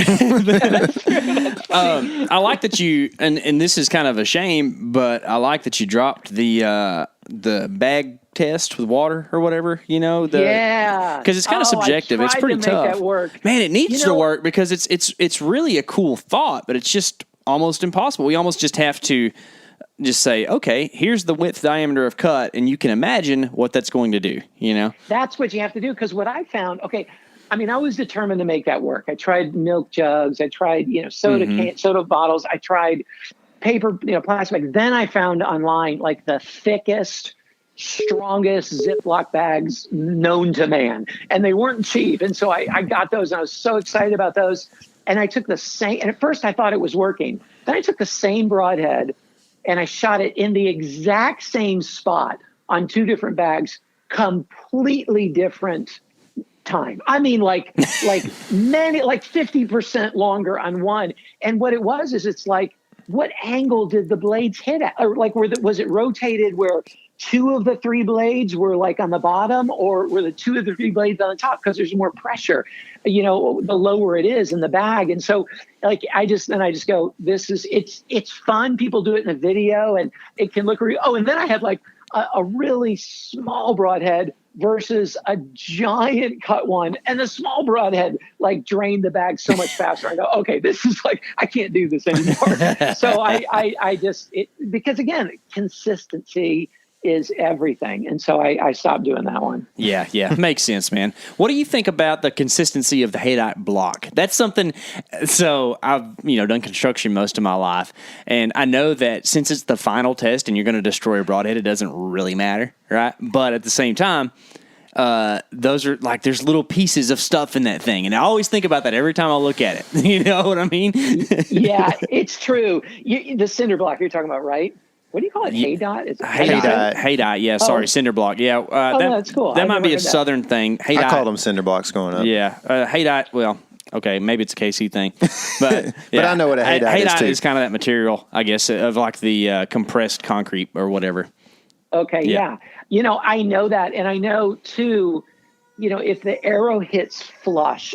I like that you, and this is kind of a shame, but I like that you dropped the bag test with water or whatever, because it's kind of subjective. It's pretty tough. Man, it needs to work, because it's really a cool thought, but it's just almost impossible. We almost just have to just say, okay, here's the width diameter of cut, and you can imagine what that's going to do.
That's what you have to do, because what I found, I was determined to make that work. I tried milk jugs. I tried, soda bottles. I tried paper, plastic. Then I found online like the thickest, strongest Ziploc bags known to man, and they weren't cheap. And so I got those, and I was so excited about those. And I took the same, and at first I thought it was working. Then I took the same broadhead and I shot it in the exact same spot on 2 different bags, completely different time. Like 50% longer on one. And what it was is, it's like, what angle did the blades hit at? Or like, was it rotated where 2 of the 3 blades were like on the bottom, or were the 2 of the 3 blades on the top? Because there's more pressure, the lower it is in the bag. And so like, I just go, it's fun. People do it in a video and it can look and then I had like a really small broadhead versus a giant cut one, and the small broadhead like drained the bag so much faster. I go, okay, this is like, I can't do this anymore. So because again, consistency is everything. And so I stopped doing that one.
Yeah. Makes sense, man. What do you think about the consistency of the Haydite block? That's something, so I've, done construction most of my life. And I know that since it's the final test and you're going to destroy a broadhead, it doesn't really matter, right? But at the same time, those are like, there's little pieces of stuff in that thing. And I always think about that every time I look at it. You know what I mean?
Yeah, it's true. The cinder block you're talking about, right? What do you call it? Haydite?
Haydite. Yeah, sorry, cinder block. Yeah,
that's cool.
That might be a southern thing. Haydite.
I called them cinder blocks growing up.
Yeah, Haydite. Well, okay, maybe it's a KC thing, but
but I know what a Haydite is too.
Haydite is kind of that material, I guess, of like the compressed concrete or whatever.
Okay, yeah. I know that, and I know too. If the arrow hits flush,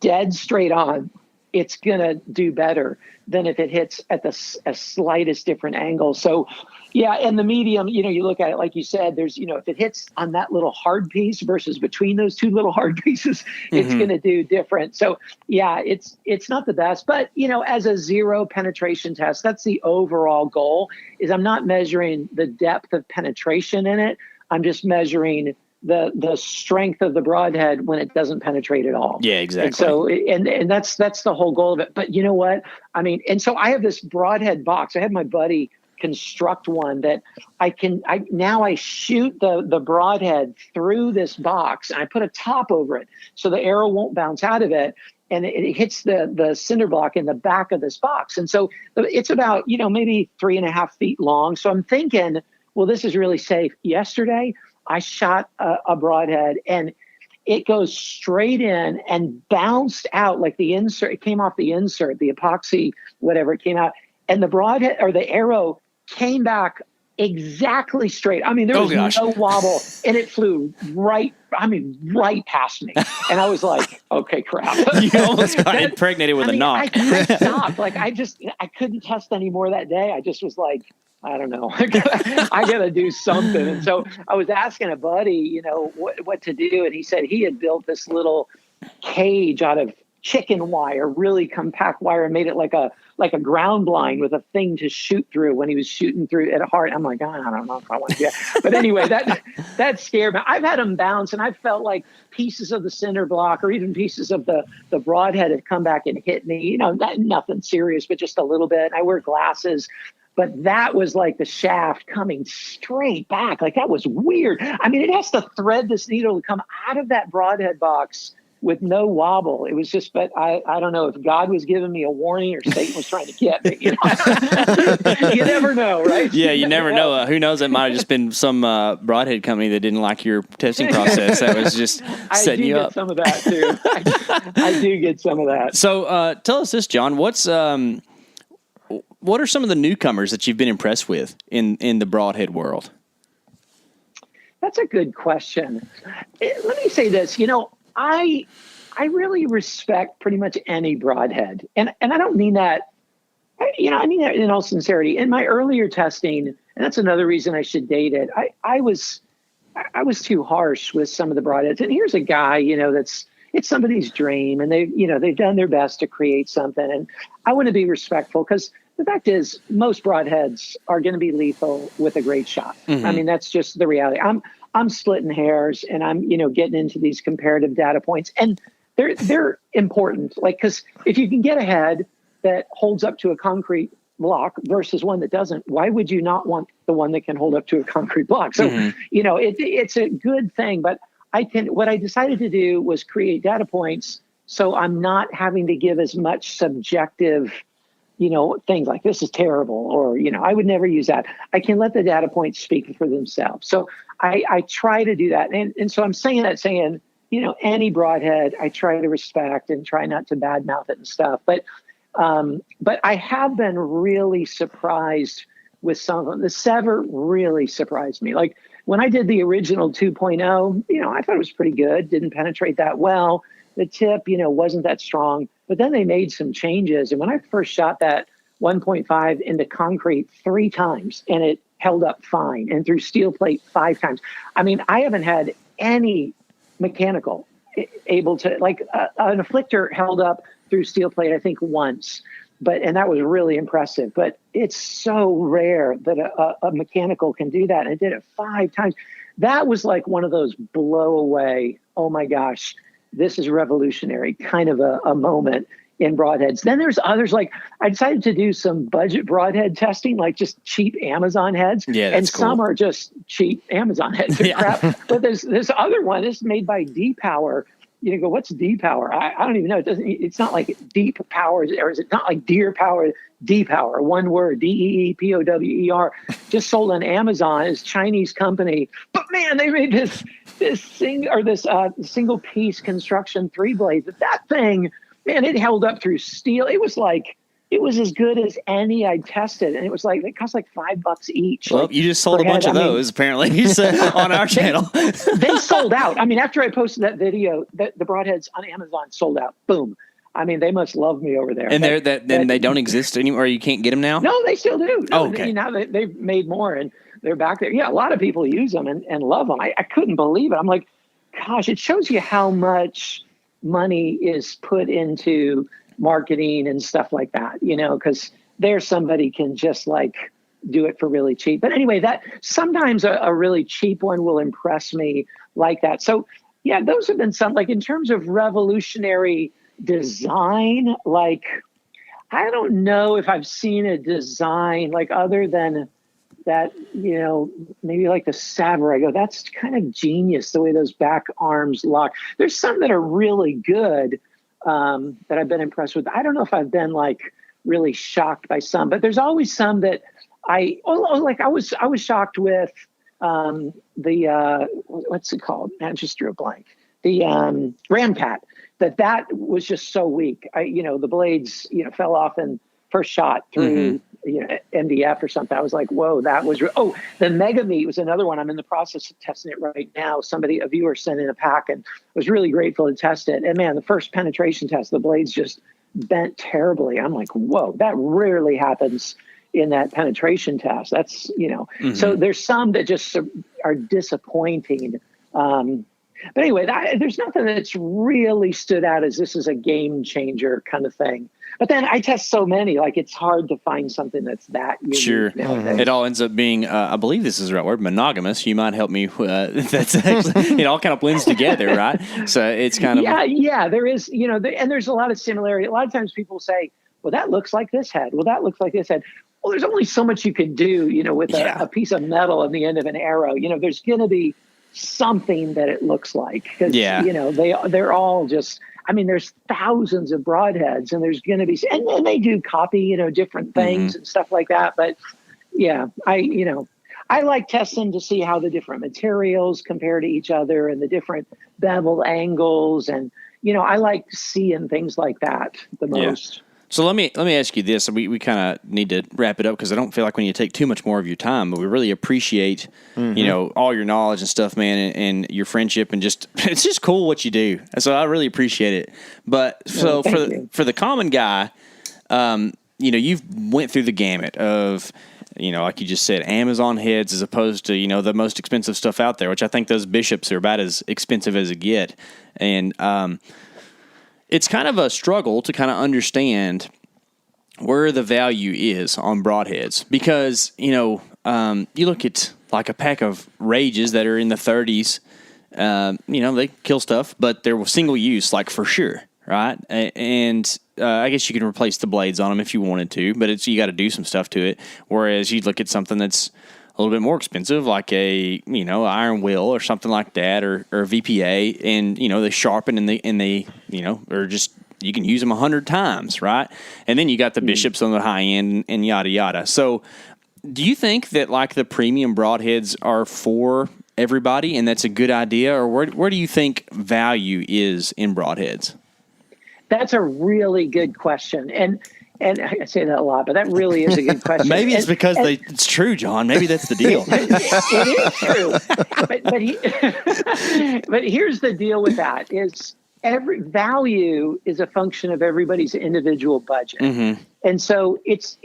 dead straight on, it's going to do better than if it hits at the slightest different angle. So, yeah, and the medium, you look at it, like you said, there's, if it hits on that little hard piece versus between those two little hard pieces, it's going to do different. So, yeah, it's not the best. But, as a zero penetration test, that's the overall goal, is I'm not measuring the depth of penetration in it. I'm just measuring the strength of the broadhead when it doesn't penetrate at all.
Yeah, exactly.
And so, and that's the whole goal of it. But you know what? I mean, and so I have this broadhead box. I had my buddy construct one that I shoot the broadhead through this box, and I put a top over it so the arrow won't bounce out of it. And it hits the cinder block in the back of this box. And so it's about, maybe 3.5 feet long. So I'm thinking, well, this is really safe. Yesterday, I shot a broadhead, and it goes straight in and bounced out like the insert. It came off the insert, the epoxy, whatever, it came out. And the broadhead, or the arrow, came back exactly straight. I mean, there was no wobble, and it flew right past me. And I was like, okay, crap.
You almost got impregnated with a knock.
I stopped. Like, I couldn't test anymore that day. I just was like, I don't know. I got to do something. And so I was asking a buddy, what to do. And he said he had built this little cage out of chicken wire, really compact wire, and made it like a ground blind with a thing to shoot through when he was shooting through at a heart. I'm like, I don't know if I want to do that. But anyway, that scared me. I've had them bounce, and I felt like pieces of the cinder block or even pieces of the broadhead have come back and hit me. Nothing serious, but just a little bit. I wear glasses. But that was like the shaft coming straight back. Like, that was weird. I mean, it has to thread this needle to come out of that broadhead box with no wobble. It was just, but I don't know if God was giving me a warning or Satan was trying to get me. You never know, right?
Yeah, you never know. Who knows? It might have just been some broadhead company that didn't like your testing process. That was just setting you up.
I do get some of that, too. I do get some of that.
So tell us this, John. What are some of the newcomers that you've been impressed with in the broadhead world?
That's a good question. Let me say this. I really respect pretty much any broadhead. And I don't mean that, I mean that in all sincerity. In my earlier testing, and that's another reason I should date it, I was too harsh with some of the broadheads. And here's a guy, it's somebody's dream, and they've done their best to create something. And I want to be respectful, because the fact is, most broadheads are going to be lethal with a great shot. I mean, that's just the reality. I'm splitting hairs, and I'm, getting into these comparative data points, and they're important. Like, because if you can get a head that holds up to a concrete block versus one that doesn't, why would you not want the one that can hold up to a concrete block? So, it's a good thing. But what I decided to do was create data points, so I'm not having to give as much subjective things like this is terrible, or, I would never use that. I can let the data points speak for themselves. So I try to do that. And so I'm saying, any broadhead, I try to respect and try not to badmouth it and stuff. But I have been really surprised with some of them. The Sever really surprised me. Like, when I did the original 2.0, I thought it was pretty good. Didn't penetrate that well. The tip, wasn't that strong. But then they made some changes. And when I first shot that 1.5 into concrete 3 times, and it held up fine, and through steel plate 5 times. I mean, I haven't had any mechanical able to, like, an afflictor held up through steel plate, I think, once. And that was really impressive. But it's so rare that a mechanical can do that. And it did it 5 times. That was like one of those blow away, oh my gosh, this is revolutionary kind of a moment in broadheads. Then there's others, like I decided to do some budget broadhead testing, like just cheap Amazon heads.
Yeah, that's
and
cool.
Some are just cheap Amazon heads. Crap. But there's this other one, it's made by D-Power. You go, what's D-Power? I don't even know. It's not like deep power, or is it not like Deer Power? D-Power, one word, DEEPOWER, just sold on Amazon. It's a Chinese company. But man, they made this single piece construction 3-blade. That thing, man, it held up through steel. It was as good as any I tested. And it cost like $5 each.
Well, you just sold a bunch of those, apparently, on our channel.
They sold out. I mean, after I posted that video, the broadheads on Amazon sold out. Boom. I mean, they must love me over there.
And then they don't exist anymore. You can't get them now.
No, they still do. No,
oh, okay.
Now they've made more and they're back there. Yeah, a lot of people use them and love them. I couldn't believe it. I'm like, gosh, it shows you how much money is put into marketing and stuff like that, because there's somebody can just like do it for really cheap. But anyway, that sometimes a really cheap one will impress me like that. So yeah, those have been some, like in terms of revolutionary design, like I don't know if I've seen a design like other than that, maybe like the Saber. I go, that's kind of genius the way those back arms lock. There's some that are really good that I've been impressed with. I don't know if I've been like really shocked by some, but there's always some that I was shocked with the what's it called? I just drew a blank. The Ramcat. That was just so weak. The blades fell off in first shot through MDF or something. I was like, whoa, that was. The Mega Meat was another one. I'm in the process of testing it right now. A viewer sent in a pack and was really grateful to test it. And man, the first penetration test, the blades just bent terribly. I'm like, whoa, that rarely happens in that penetration test. That's, so there's some that just are disappointing. But anyway, there's nothing that's really stood out as this is a game changer kind of thing. But then I test so many, like it's hard to find something that's that unique.
Sure. It all ends up being, I believe this is the right word, monogamous. You might help me. That's actually, it all kind of blends together, right? So it's kind of.
Yeah, there is, and there's a lot of similarity. A lot of times people say, well, that looks like this head. Well, that looks like this head. Well, there's only so much you can do, with a piece of metal on the end of an arrow. There's going to be something that it looks like. Because, they're all just, there's thousands of broadheads and there's going to be, and they do copy, different things and stuff like that. But yeah, I like testing to see how the different materials compare to each other and the different bevel angles. And, I like seeing things like that the most.
So let me ask you this. We kind of need to wrap it up because I don't feel like we need to take too much more of your time, but we really appreciate, all your knowledge and stuff, man, and your friendship and just, it's just cool what you do. So I really appreciate it. But so for the common guy, you've went through the gamut of, like you just said, Amazon heads as opposed to, the most expensive stuff out there, which I think those bishops are about as expensive as it get. And, it's kind of a struggle to kind of understand where the value is on broadheads because, you look at like a pack of Rages that are in the 30s, they kill stuff, but they're single use, like for sure, right? And I guess you can replace the blades on them if you wanted to, but you got to do some stuff to it. Whereas you look at something that's a little bit more expensive, like a iron wheel or something like that, or VPA, and they sharpen and they or just you can use them 100 times, right? And then you got the bishops on the high end and yada yada. So, do you think that like the premium broadheads are for everybody, and that's a good idea, or where do you think value is in broadheads?
That's a really good question, and I say that a lot, but that really is a good question.
Maybe it's because it's true, John. Maybe that's the deal.
It is true. But here's the deal with that is every value is a function of everybody's individual budget. Mm-hmm. And so it's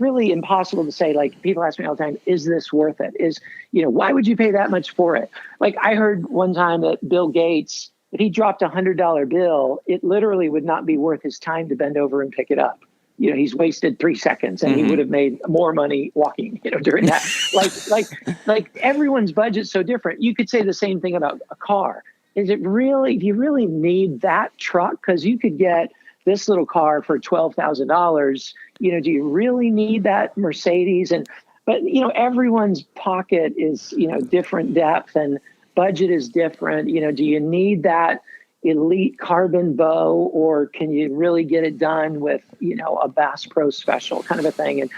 really impossible to say, like people ask me all the time, is this worth it? Why would you pay that much for it? Like I heard one time that Bill Gates, if he dropped $100 bill, it literally would not be worth his time to bend over and pick it up. He's wasted 3 seconds and he would have made more money walking, during that. like everyone's budget's so different. You could say the same thing about a car. Do you really need that truck? Because you could get this little car for $12,000. Do you really need that Mercedes? But everyone's pocket is, different depth and budget is different. Do you need that elite carbon bow, or can you really get it done with, a Bass Pro Special kind of a thing?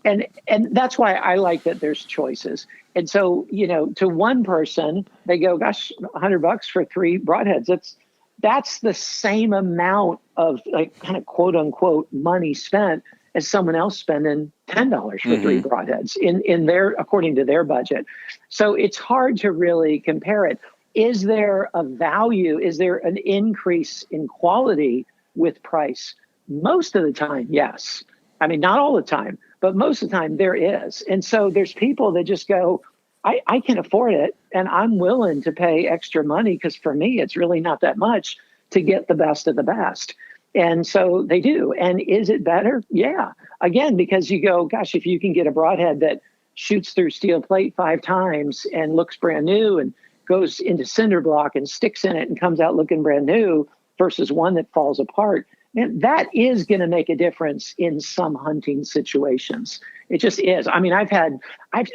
And that's why I like that there's choices. And so, to one person, they go, gosh, $100 for 3 broadheads. That's the same amount of like kind of quote unquote money spent as someone else spending $10 for 3 broadheads in their, according to their budget. So it's hard to really compare it. Is there a value? Is there an increase in quality with price? Most of the time, yes. I mean, not all the time, but most of the time there is. And so there's people that just go, I can afford it, and I'm willing to pay extra money because for me, it's really not that much to get the best of the best. And so they do. And is it better? Yeah. Again, because you go, gosh, if you can get a broadhead that shoots through steel plate 5 times and looks brand new and goes into cinder block and sticks in it and comes out looking brand new versus one that falls apart, man, that is going to make a difference in some hunting situations. It just is. I mean, I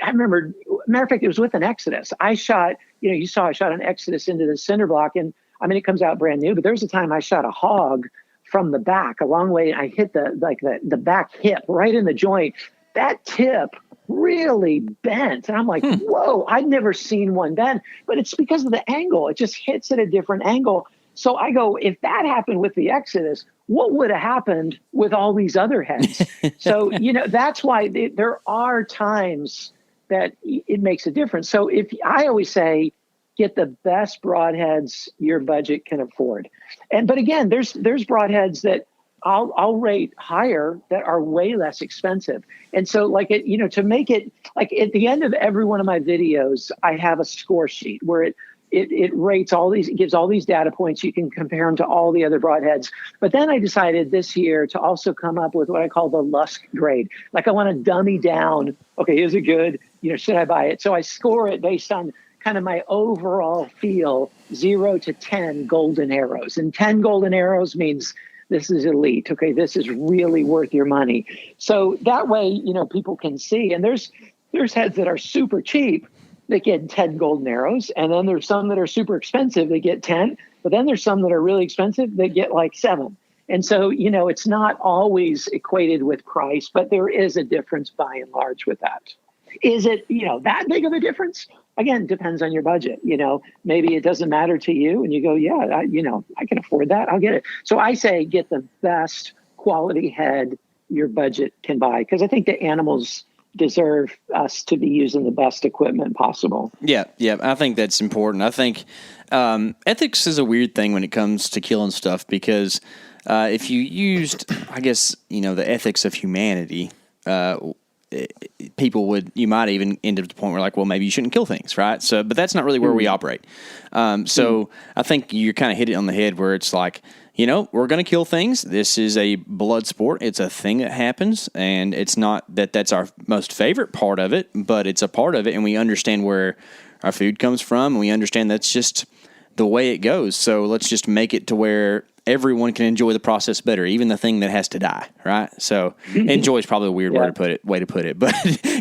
remember, matter of fact, it was with an Exodus. I shot, you saw I shot an Exodus into the cinder block, and I mean, it comes out brand new, but there was a time I shot a hog from the back a long way. I hit the back hip right in the joint. That tip really bent. And I'm like, whoa, I'd never seen one bend, but it's because of the angle. It just hits at a different angle. So I go, if that happened with the Exodus, what would have happened with all these other heads? So, that's why there are times that it makes a difference. So I always say, get the best broadheads your budget can afford. But again, there's broadheads that I'll rate higher that are way less expensive. And so to make it like at the end of every one of my videos, I have a score sheet where it rates all these, it gives all these data points. You can compare them to all the other broadheads. But then I decided this year to also come up with what I call the Lusk grade. Like I want to dummy down, okay, is it good? Should I buy it? So I score it based on kind of my overall feel, 0 to 10 golden arrows. And 10 golden arrows means this is elite. Okay, this is really worth your money. So that way, people can see. And there's heads that are super cheap that get 10 golden arrows. And then there's some that are super expensive that get 10. But then there's some that are really expensive that get like 7. And so, it's not always equated with price, but there is a difference by and large with that. Is it, that big of a difference? Again, depends on your budget. Maybe it doesn't matter to you and you go, yeah, I can afford that. I'll get it. So I say get the best quality head your budget can buy, because I think the animals deserve us to be using the best equipment possible.
Yeah. I think that's important. I think ethics is a weird thing when it comes to killing stuff, because if you used, I guess, the ethics of humanity, you might even end up at the point where like, well, maybe you shouldn't kill things, right? So, but that's not really where we operate. So I think you kind of hit it on the head where it's like, we're going to kill things. This is a blood sport. It's a thing that happens, and it's not that's our most favorite part of it, but it's a part of it, and we understand where our food comes from, and we understand that's just the way it goes. So let's just make it to where everyone can enjoy the process better, even the thing that has to die, right? So enjoy is probably a weird way to put it, but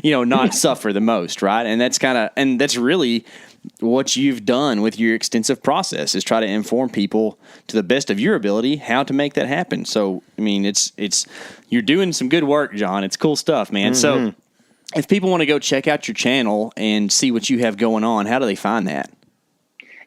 not suffer the most, right? And that's really what you've done with your extensive process, is try to inform people to the best of your ability how to make that happen. So I mean, it's you're doing some good work, John. It's cool stuff, man. Mm-hmm. So if people want to go check out your channel and see what you have going on, how do they find that?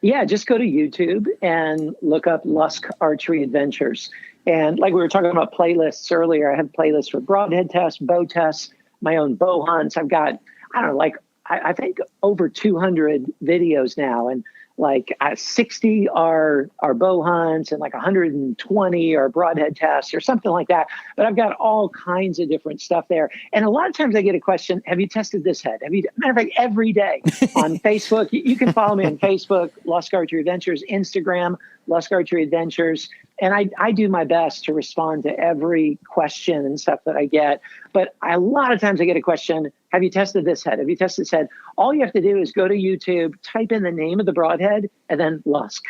Yeah, just go to YouTube and look up Lusk Archery Adventures. And like we were talking about playlists earlier, I have playlists for broadhead tests, bow tests, my own bow hunts. I've got, I think over 200 videos now, and like 60 are bow hunts and like 120 are broadhead tests or something like that. But I've got all kinds of different stuff there. And a lot of times I get a question, have you tested this head? Matter of fact, every day on Facebook, you can follow me on Facebook, Lusk Archery Adventures, Instagram, Lusk Archery Adventures. And I do my best to respond to every question and stuff that I get. But a lot of times I get a question, have you tested this head? Have you tested this head? All you have to do is go to YouTube, type in the name of the broadhead, and then Lusk.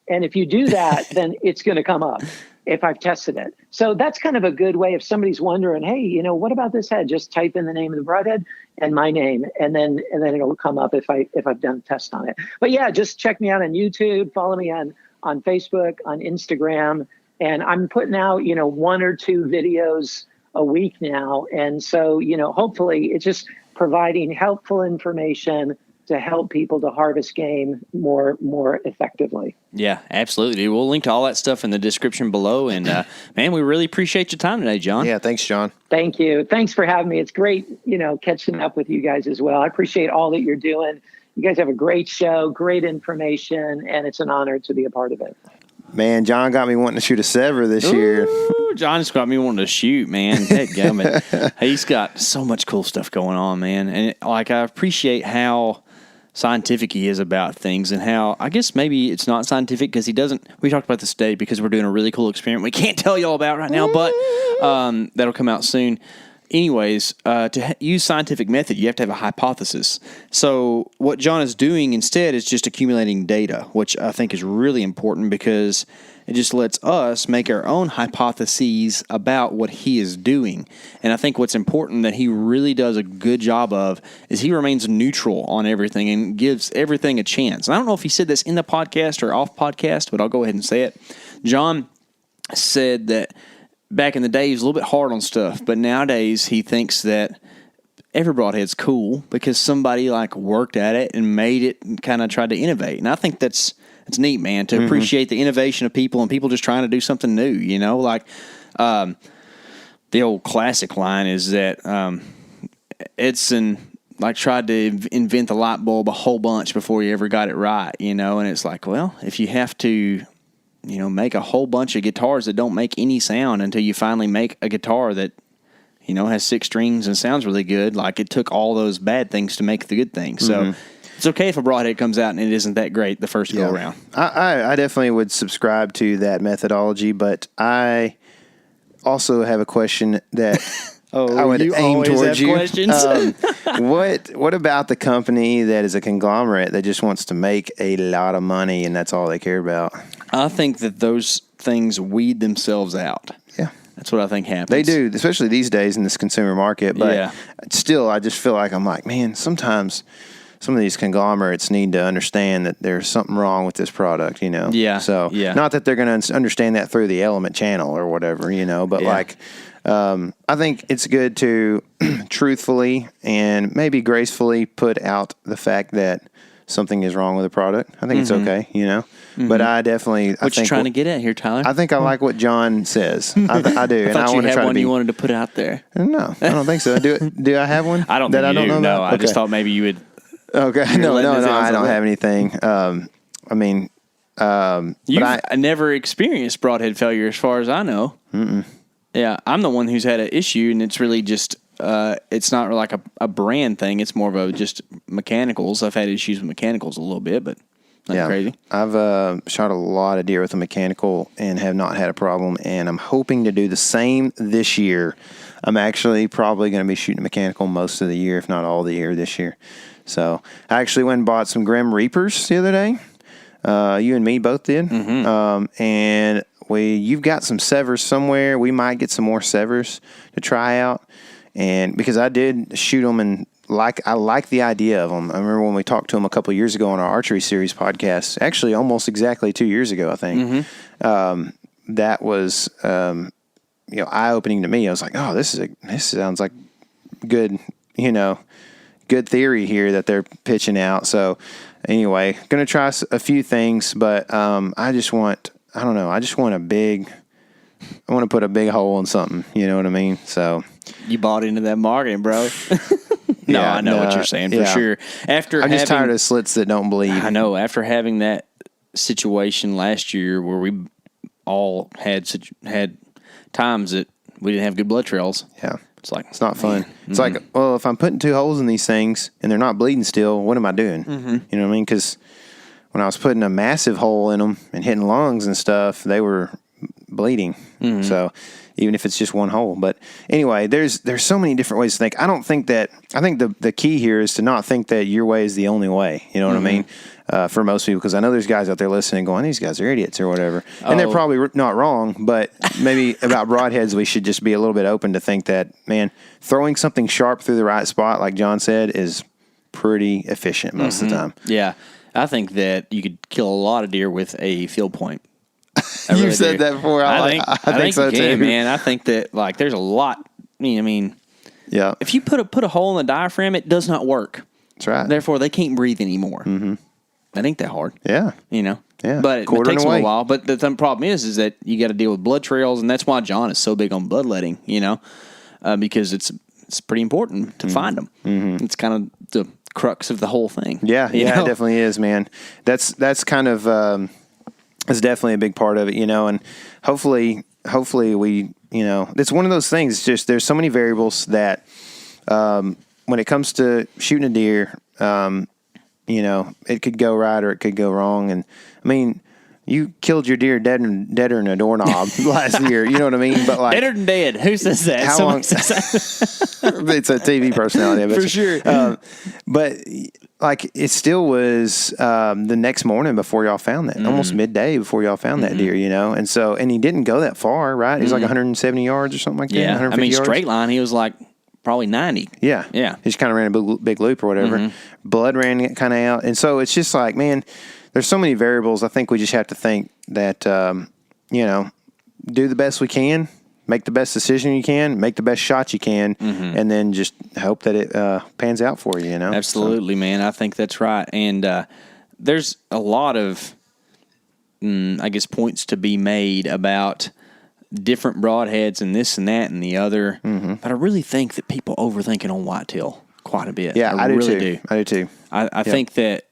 And if you do that, then it's going to come up if I've tested it. So that's kind of a good way if somebody's wondering, hey, what about this head? Just type in the name of the broadhead and my name, and then it'll come up if I've done a test on it. But yeah, just check me out on YouTube, follow me on Facebook, on Instagram, and I'm putting out, 1 or 2 videos a week now. And so, hopefully it's just providing helpful information to help people to harvest game more effectively.
Yeah, absolutely. We'll link to all that stuff in the description below. And man, we really appreciate your time today, John.
Yeah, thanks, John.
Thank you. Thanks for having me. It's great, catching up with you guys as well. I appreciate all that you're doing. You guys have a great show, great information, and it's an honor to be a part of it.
Man, John got me wanting to shoot a sever this year.
Ooh, John's got me wanting to shoot, man. Dadgummit. He's got so much cool stuff going on, man. And I appreciate how scientific he is about things, and how I guess maybe it's not scientific because he doesn't. We talked about this today because we're doing a really cool experiment we can't tell y'all about right now, but that'll come out soon. Anyways, to use scientific method, you have to have a hypothesis. So what John is doing instead is just accumulating data, which I think is really important because it just lets us make our own hypotheses about what he is doing. And I think what's important that he really does a good job of is he remains neutral on everything and gives everything a chance. And I don't know if he said this in the podcast or off podcast, but I'll go ahead and say it. John said that back in the day, he was a little bit hard on stuff, but nowadays he thinks that every broadhead's cool because somebody worked at it and made it and kind of tried to innovate. And I think that's neat, man, to appreciate the innovation of people and people just trying to do something new. The old classic line is that Edison tried to invent the light bulb a whole bunch before he ever got it right. And it's well, if you have to make a whole bunch of guitars that don't make any sound until you finally make a guitar that, has 6 strings and sounds really good. It took all those bad things to make the good thing. So it's okay if a broadhead comes out and it isn't that great the first go around.
I definitely would subscribe to that methodology, but I also have a question that I would aim towards you. What about the company that is a conglomerate that just wants to make a lot of money and that's all they care about?
I think that those things weed themselves out.
Yeah.
That's what I think happens.
They do, especially these days in this consumer market. But still, I just feel like man, sometimes some of these conglomerates need to understand that there's something wrong with this product,
Yeah.
So, not that they're going to understand that through the Element channel or whatever, but I think it's good to truthfully and maybe gracefully put out the fact that something is wrong with the product. I think it's okay, But I definitely...
What you trying to get at here, Tyler?
I think I like what John says. I do.
And I want to try to be... you wanted to put out there.
No, I don't think so. Do I have one?
I don't think you do. No, I just thought maybe you would...
Okay. No, I don't have anything.
You've never experienced broadhead failure as far as I know.
Mm-mm.
Yeah, I'm the one who's had an issue, and it's really just... it's not like a brand thing. It's more of just mechanicals. I've had issues with mechanicals a little bit, but nothing crazy.
I've shot a lot of deer with a mechanical and have not had a problem, and I'm hoping to do the same this year. I'm actually probably going to be shooting mechanical most of the year, if not all the year this year. So I actually went and bought some Grim Reapers the other day. You and me both did.
Mm-hmm.
And you've got some severs somewhere. We might get some more severs to try out. And because I did shoot them and I like the idea of them. I remember when we talked to them a couple of years ago on our Archery Series podcast, actually almost exactly 2 years ago, I think. Mm-hmm. That was, eye-opening to me. I was like, oh, this sounds like good, good theory here that they're pitching out. So anyway, going to try a few things, but I want to put a big hole in something. You know what I mean? So
you bought into that marketing, bro. I know what you're saying for sure.
I'm just tired of slits that don't bleed.
I know. After having that situation last year where we all had times that we didn't have good blood trails.
Yeah.
It's
not fun. It's like, well, if I'm putting 2 holes in these things and they're not bleeding still, what am I doing? Mm-hmm. You know what I mean? Because when I was putting a massive hole in them and hitting lungs and stuff, they were bleeding. Mm-hmm. So even if it's just 1 hole. But anyway, there's so many different ways to think. I think the key here is to not think that your way is the only way. You know what I mean? For most people, because I know there's guys out there listening going, these guys are idiots or whatever. And they're probably not wrong, but maybe about broadheads, we should just be a little bit open to think that, man, throwing something sharp through the right spot, like John said, is pretty efficient most of the time.
Yeah. I think that you could kill a lot of deer with a field point.
You've said that before. I think so too,
man. I think that there's a lot.
Yeah.
If you put a hole in the diaphragm, it does not work.
That's right.
Therefore, they can't breathe anymore.
Mm-hmm.
That ain't that hard.
Yeah.
Yeah.
But
it takes them a while. But the problem is that you got to deal with blood trails, and that's why John is so big on bloodletting. Because it's pretty important to find them. Mm-hmm. It's kind of the crux of the whole thing.
Yeah. It definitely is, man. That's kind of. is definitely a big part of it, and hopefully we, it's one of those things. It's just there's so many variables that when it comes to shooting a deer, it could go right or it could go wrong. And I mean, you killed your deer deader than a doorknob last year. You know what I mean? But like
deader than dead. Who says that?
How long? Says that. It's a TV personality,
for sure.
But like it still was the next morning before y'all found that, almost midday before y'all found that deer. And so he didn't go that far, right? He's like 170 yards or something like that.
Yeah, I mean
yards.
Straight line. He was like probably 90.
Yeah.
He
just kind of ran a big loop or whatever. Blood ran kind of out, and so it's just like, man, there's so many variables. I think we just have to think that do the best we can. Make the best decision you can, make the best shot you can, and then just hope that it pans out for you,
Absolutely, man. I think that's right. And there's a lot of, points to be made about different broadheads and this and that and the other. But I really think that people overthinking on whitetail quite a bit.
Yeah, I do
really
too. I do too.
I think that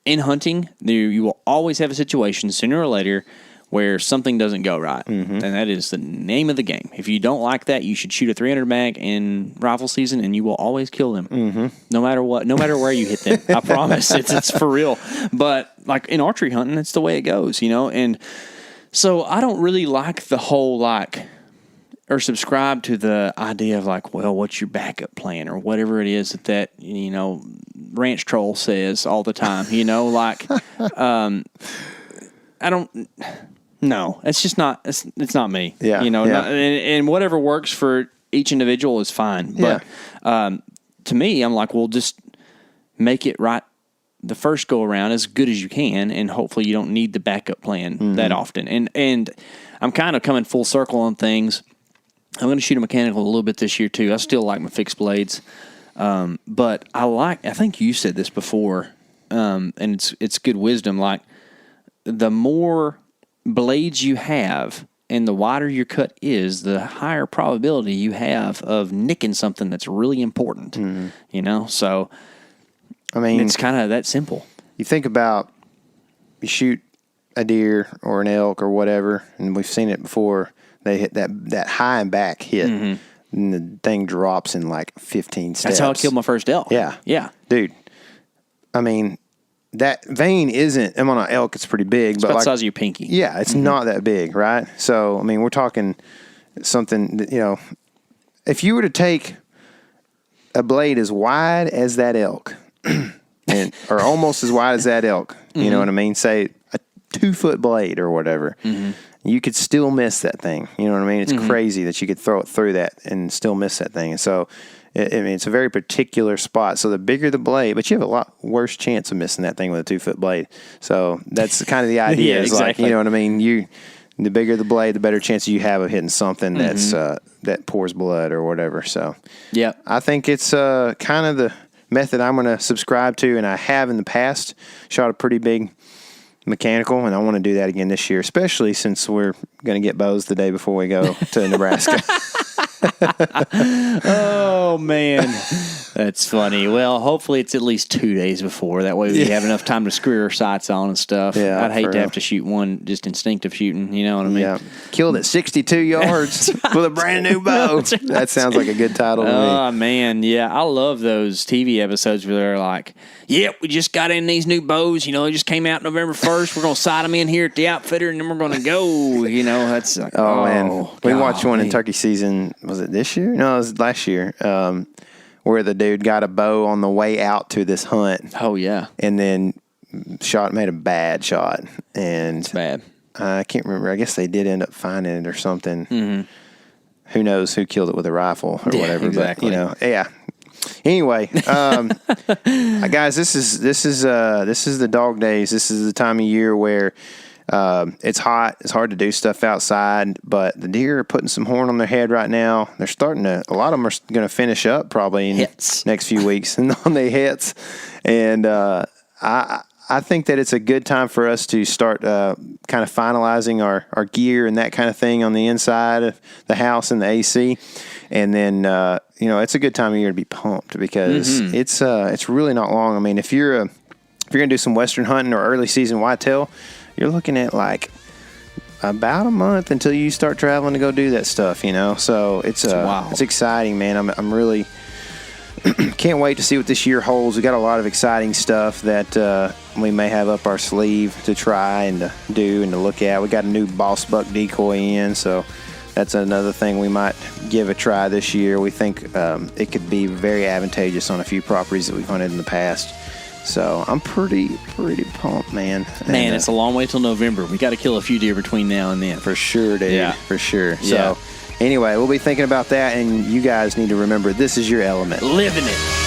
in hunting, you will always have a situation sooner or later where something doesn't go right. And that is the name of the game. If you don't like that, you should shoot a 300 mag in rifle season and you will always kill them. No matter what, no matter where you hit them. I promise. It's for real. But like in archery hunting, that's the way it goes, And so I don't really like the whole or subscribe to the idea of what's your backup plan or whatever it is that ranch troll says all the time, I don't. No, it's just not. It's not me.
Yeah,
and whatever works for each individual is fine. But to me, I'm like, well, just make it right the first go around as good as you can, and hopefully you don't need the backup plan that often. And I'm kind of coming full circle on things. I'm going to shoot a mechanical a little bit this year too. I still like my fixed blades, but I think you said this before, and it's good wisdom. Like the more blades you have and the wider your cut is, the higher probability you have of nicking something that's really important. So
I mean,
it's kind of that simple.
You think about you shoot a deer or an elk or whatever, and we've seen it before. They hit that high and back hit, and the thing drops in 15 steps.
That's how I killed my first elk.
Yeah, dude. I mean, that vein isn't. I'm on an elk. It's pretty big,
it's
but
about the size of your pinky.
Yeah, it's not that big, right? So I mean, we're talking something that, if you were to take a blade as wide as that elk, or almost as wide as that elk, you know what I mean? Say a 2-foot blade or whatever. You could still miss that thing. You know what I mean? It's crazy that you could throw it through that and still miss that thing. And so, it's a very particular spot. So the bigger the blade, but you have a lot worse chance of missing that thing with a 2-foot blade. So that's kind of the idea.
Exactly.
You know what I mean? The bigger the blade, the better chance you have of hitting something that's that pours blood or whatever. So I think it's kind of the method I'm going to subscribe to, and I have in the past shot a pretty big mechanical, and I want to do that again this year, especially since we're going to get bows the day before we go to Nebraska.
Oh, man. That's funny. Well, hopefully it's at least 2 days before. That way we have enough time to screw our sights on and stuff.
Yeah,
I'd hate to have to shoot one just instinctive shooting. You know what I mean?
Yeah. Killed at 62 yards with a brand new bow. That sounds like a good title to me.
Oh, man. Yeah. I love those TV episodes where they're like, yep, we just got in these new bows. They just came out November 1st. We're going to sight them in here at the outfitter, and then we're going to go. That's like,
man. We watched one in turkey season. Was it this year? No, it was last year. Where the dude got a bow on the way out to this hunt.
Oh, yeah.
And then made a bad shot. And
it's bad.
I can't remember. I guess they did end up finding it or something. Who knows who killed it with a rifle or whatever.
Exactly.
But, yeah. Anyway, guys, this is the dog days. This is the time of year where it's hot. It's hard to do stuff outside, but the deer are putting some horn on their head right now. They're starting to. A lot of them are going to finish up probably in the next few weeks and on their hits. And I think that it's a good time for us to start kind of finalizing our gear and that kind of thing on the inside of the house and the AC. And then it's a good time of year to be pumped because it's really not long. I mean, if you're if you're going to do some Western hunting or early season whitetail, you're looking at like about a month until you start traveling to go do that stuff, you know? So it's exciting, man. I'm really can't wait to see what this year holds. We got a lot of exciting stuff that we may have up our sleeve to try and to do and to look at. We got a new boss buck decoy in, so that's another thing we might give a try this year. We think it could be very advantageous on a few properties that we've hunted in the past. So I'm pretty pumped, man.
Man, it's a long way till November. We got to kill a few deer between now and then.
For sure, dude.
Yeah.
For sure.
Yeah.
So anyway, we'll be thinking about that, and you guys need to remember this is your element.
Living it.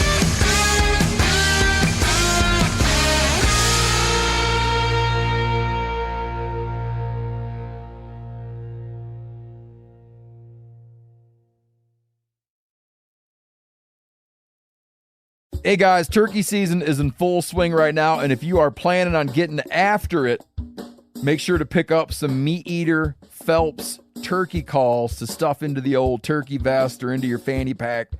Hey guys, turkey season is in full swing right now, and if you are planning on getting after it, make sure to pick up some Meat Eater Phelps turkey calls to stuff into the old turkey vest or into your fanny pack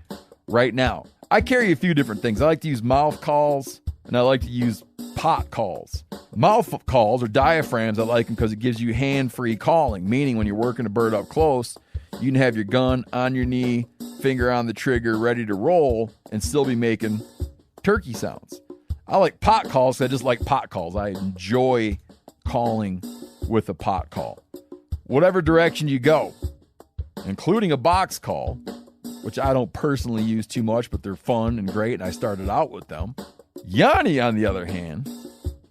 right now. I carry a few different things. I like to use mouth calls, and I like to use pot calls. Mouth calls or diaphragms, I like them because it gives you hand-free calling, meaning when you're working a bird up close, you can have your gun on your knee, finger on the trigger, ready to roll, and still be making turkey sounds. I like pot calls. I just like pot calls. I enjoy calling with a pot call. Whatever direction you go, including a box call, which I don't personally use too much, but they're fun and great, and I started out with them. Yanni, on the other hand,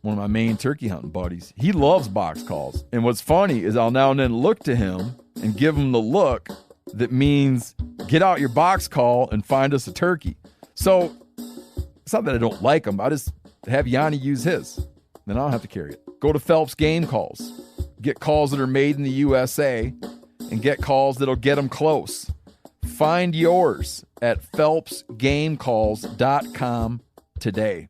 one of my main turkey hunting buddies, he loves box calls. And what's funny is I'll now and then look to him and give him the look that means get out your box call and find us a turkey. So it's not that I don't like them. I just have Yanni use his. Then I don't have to carry it. Go to Phelps Game Calls. Get calls that are made in the USA and get calls that'll get them close. Find yours at phelpsgamecalls.com today.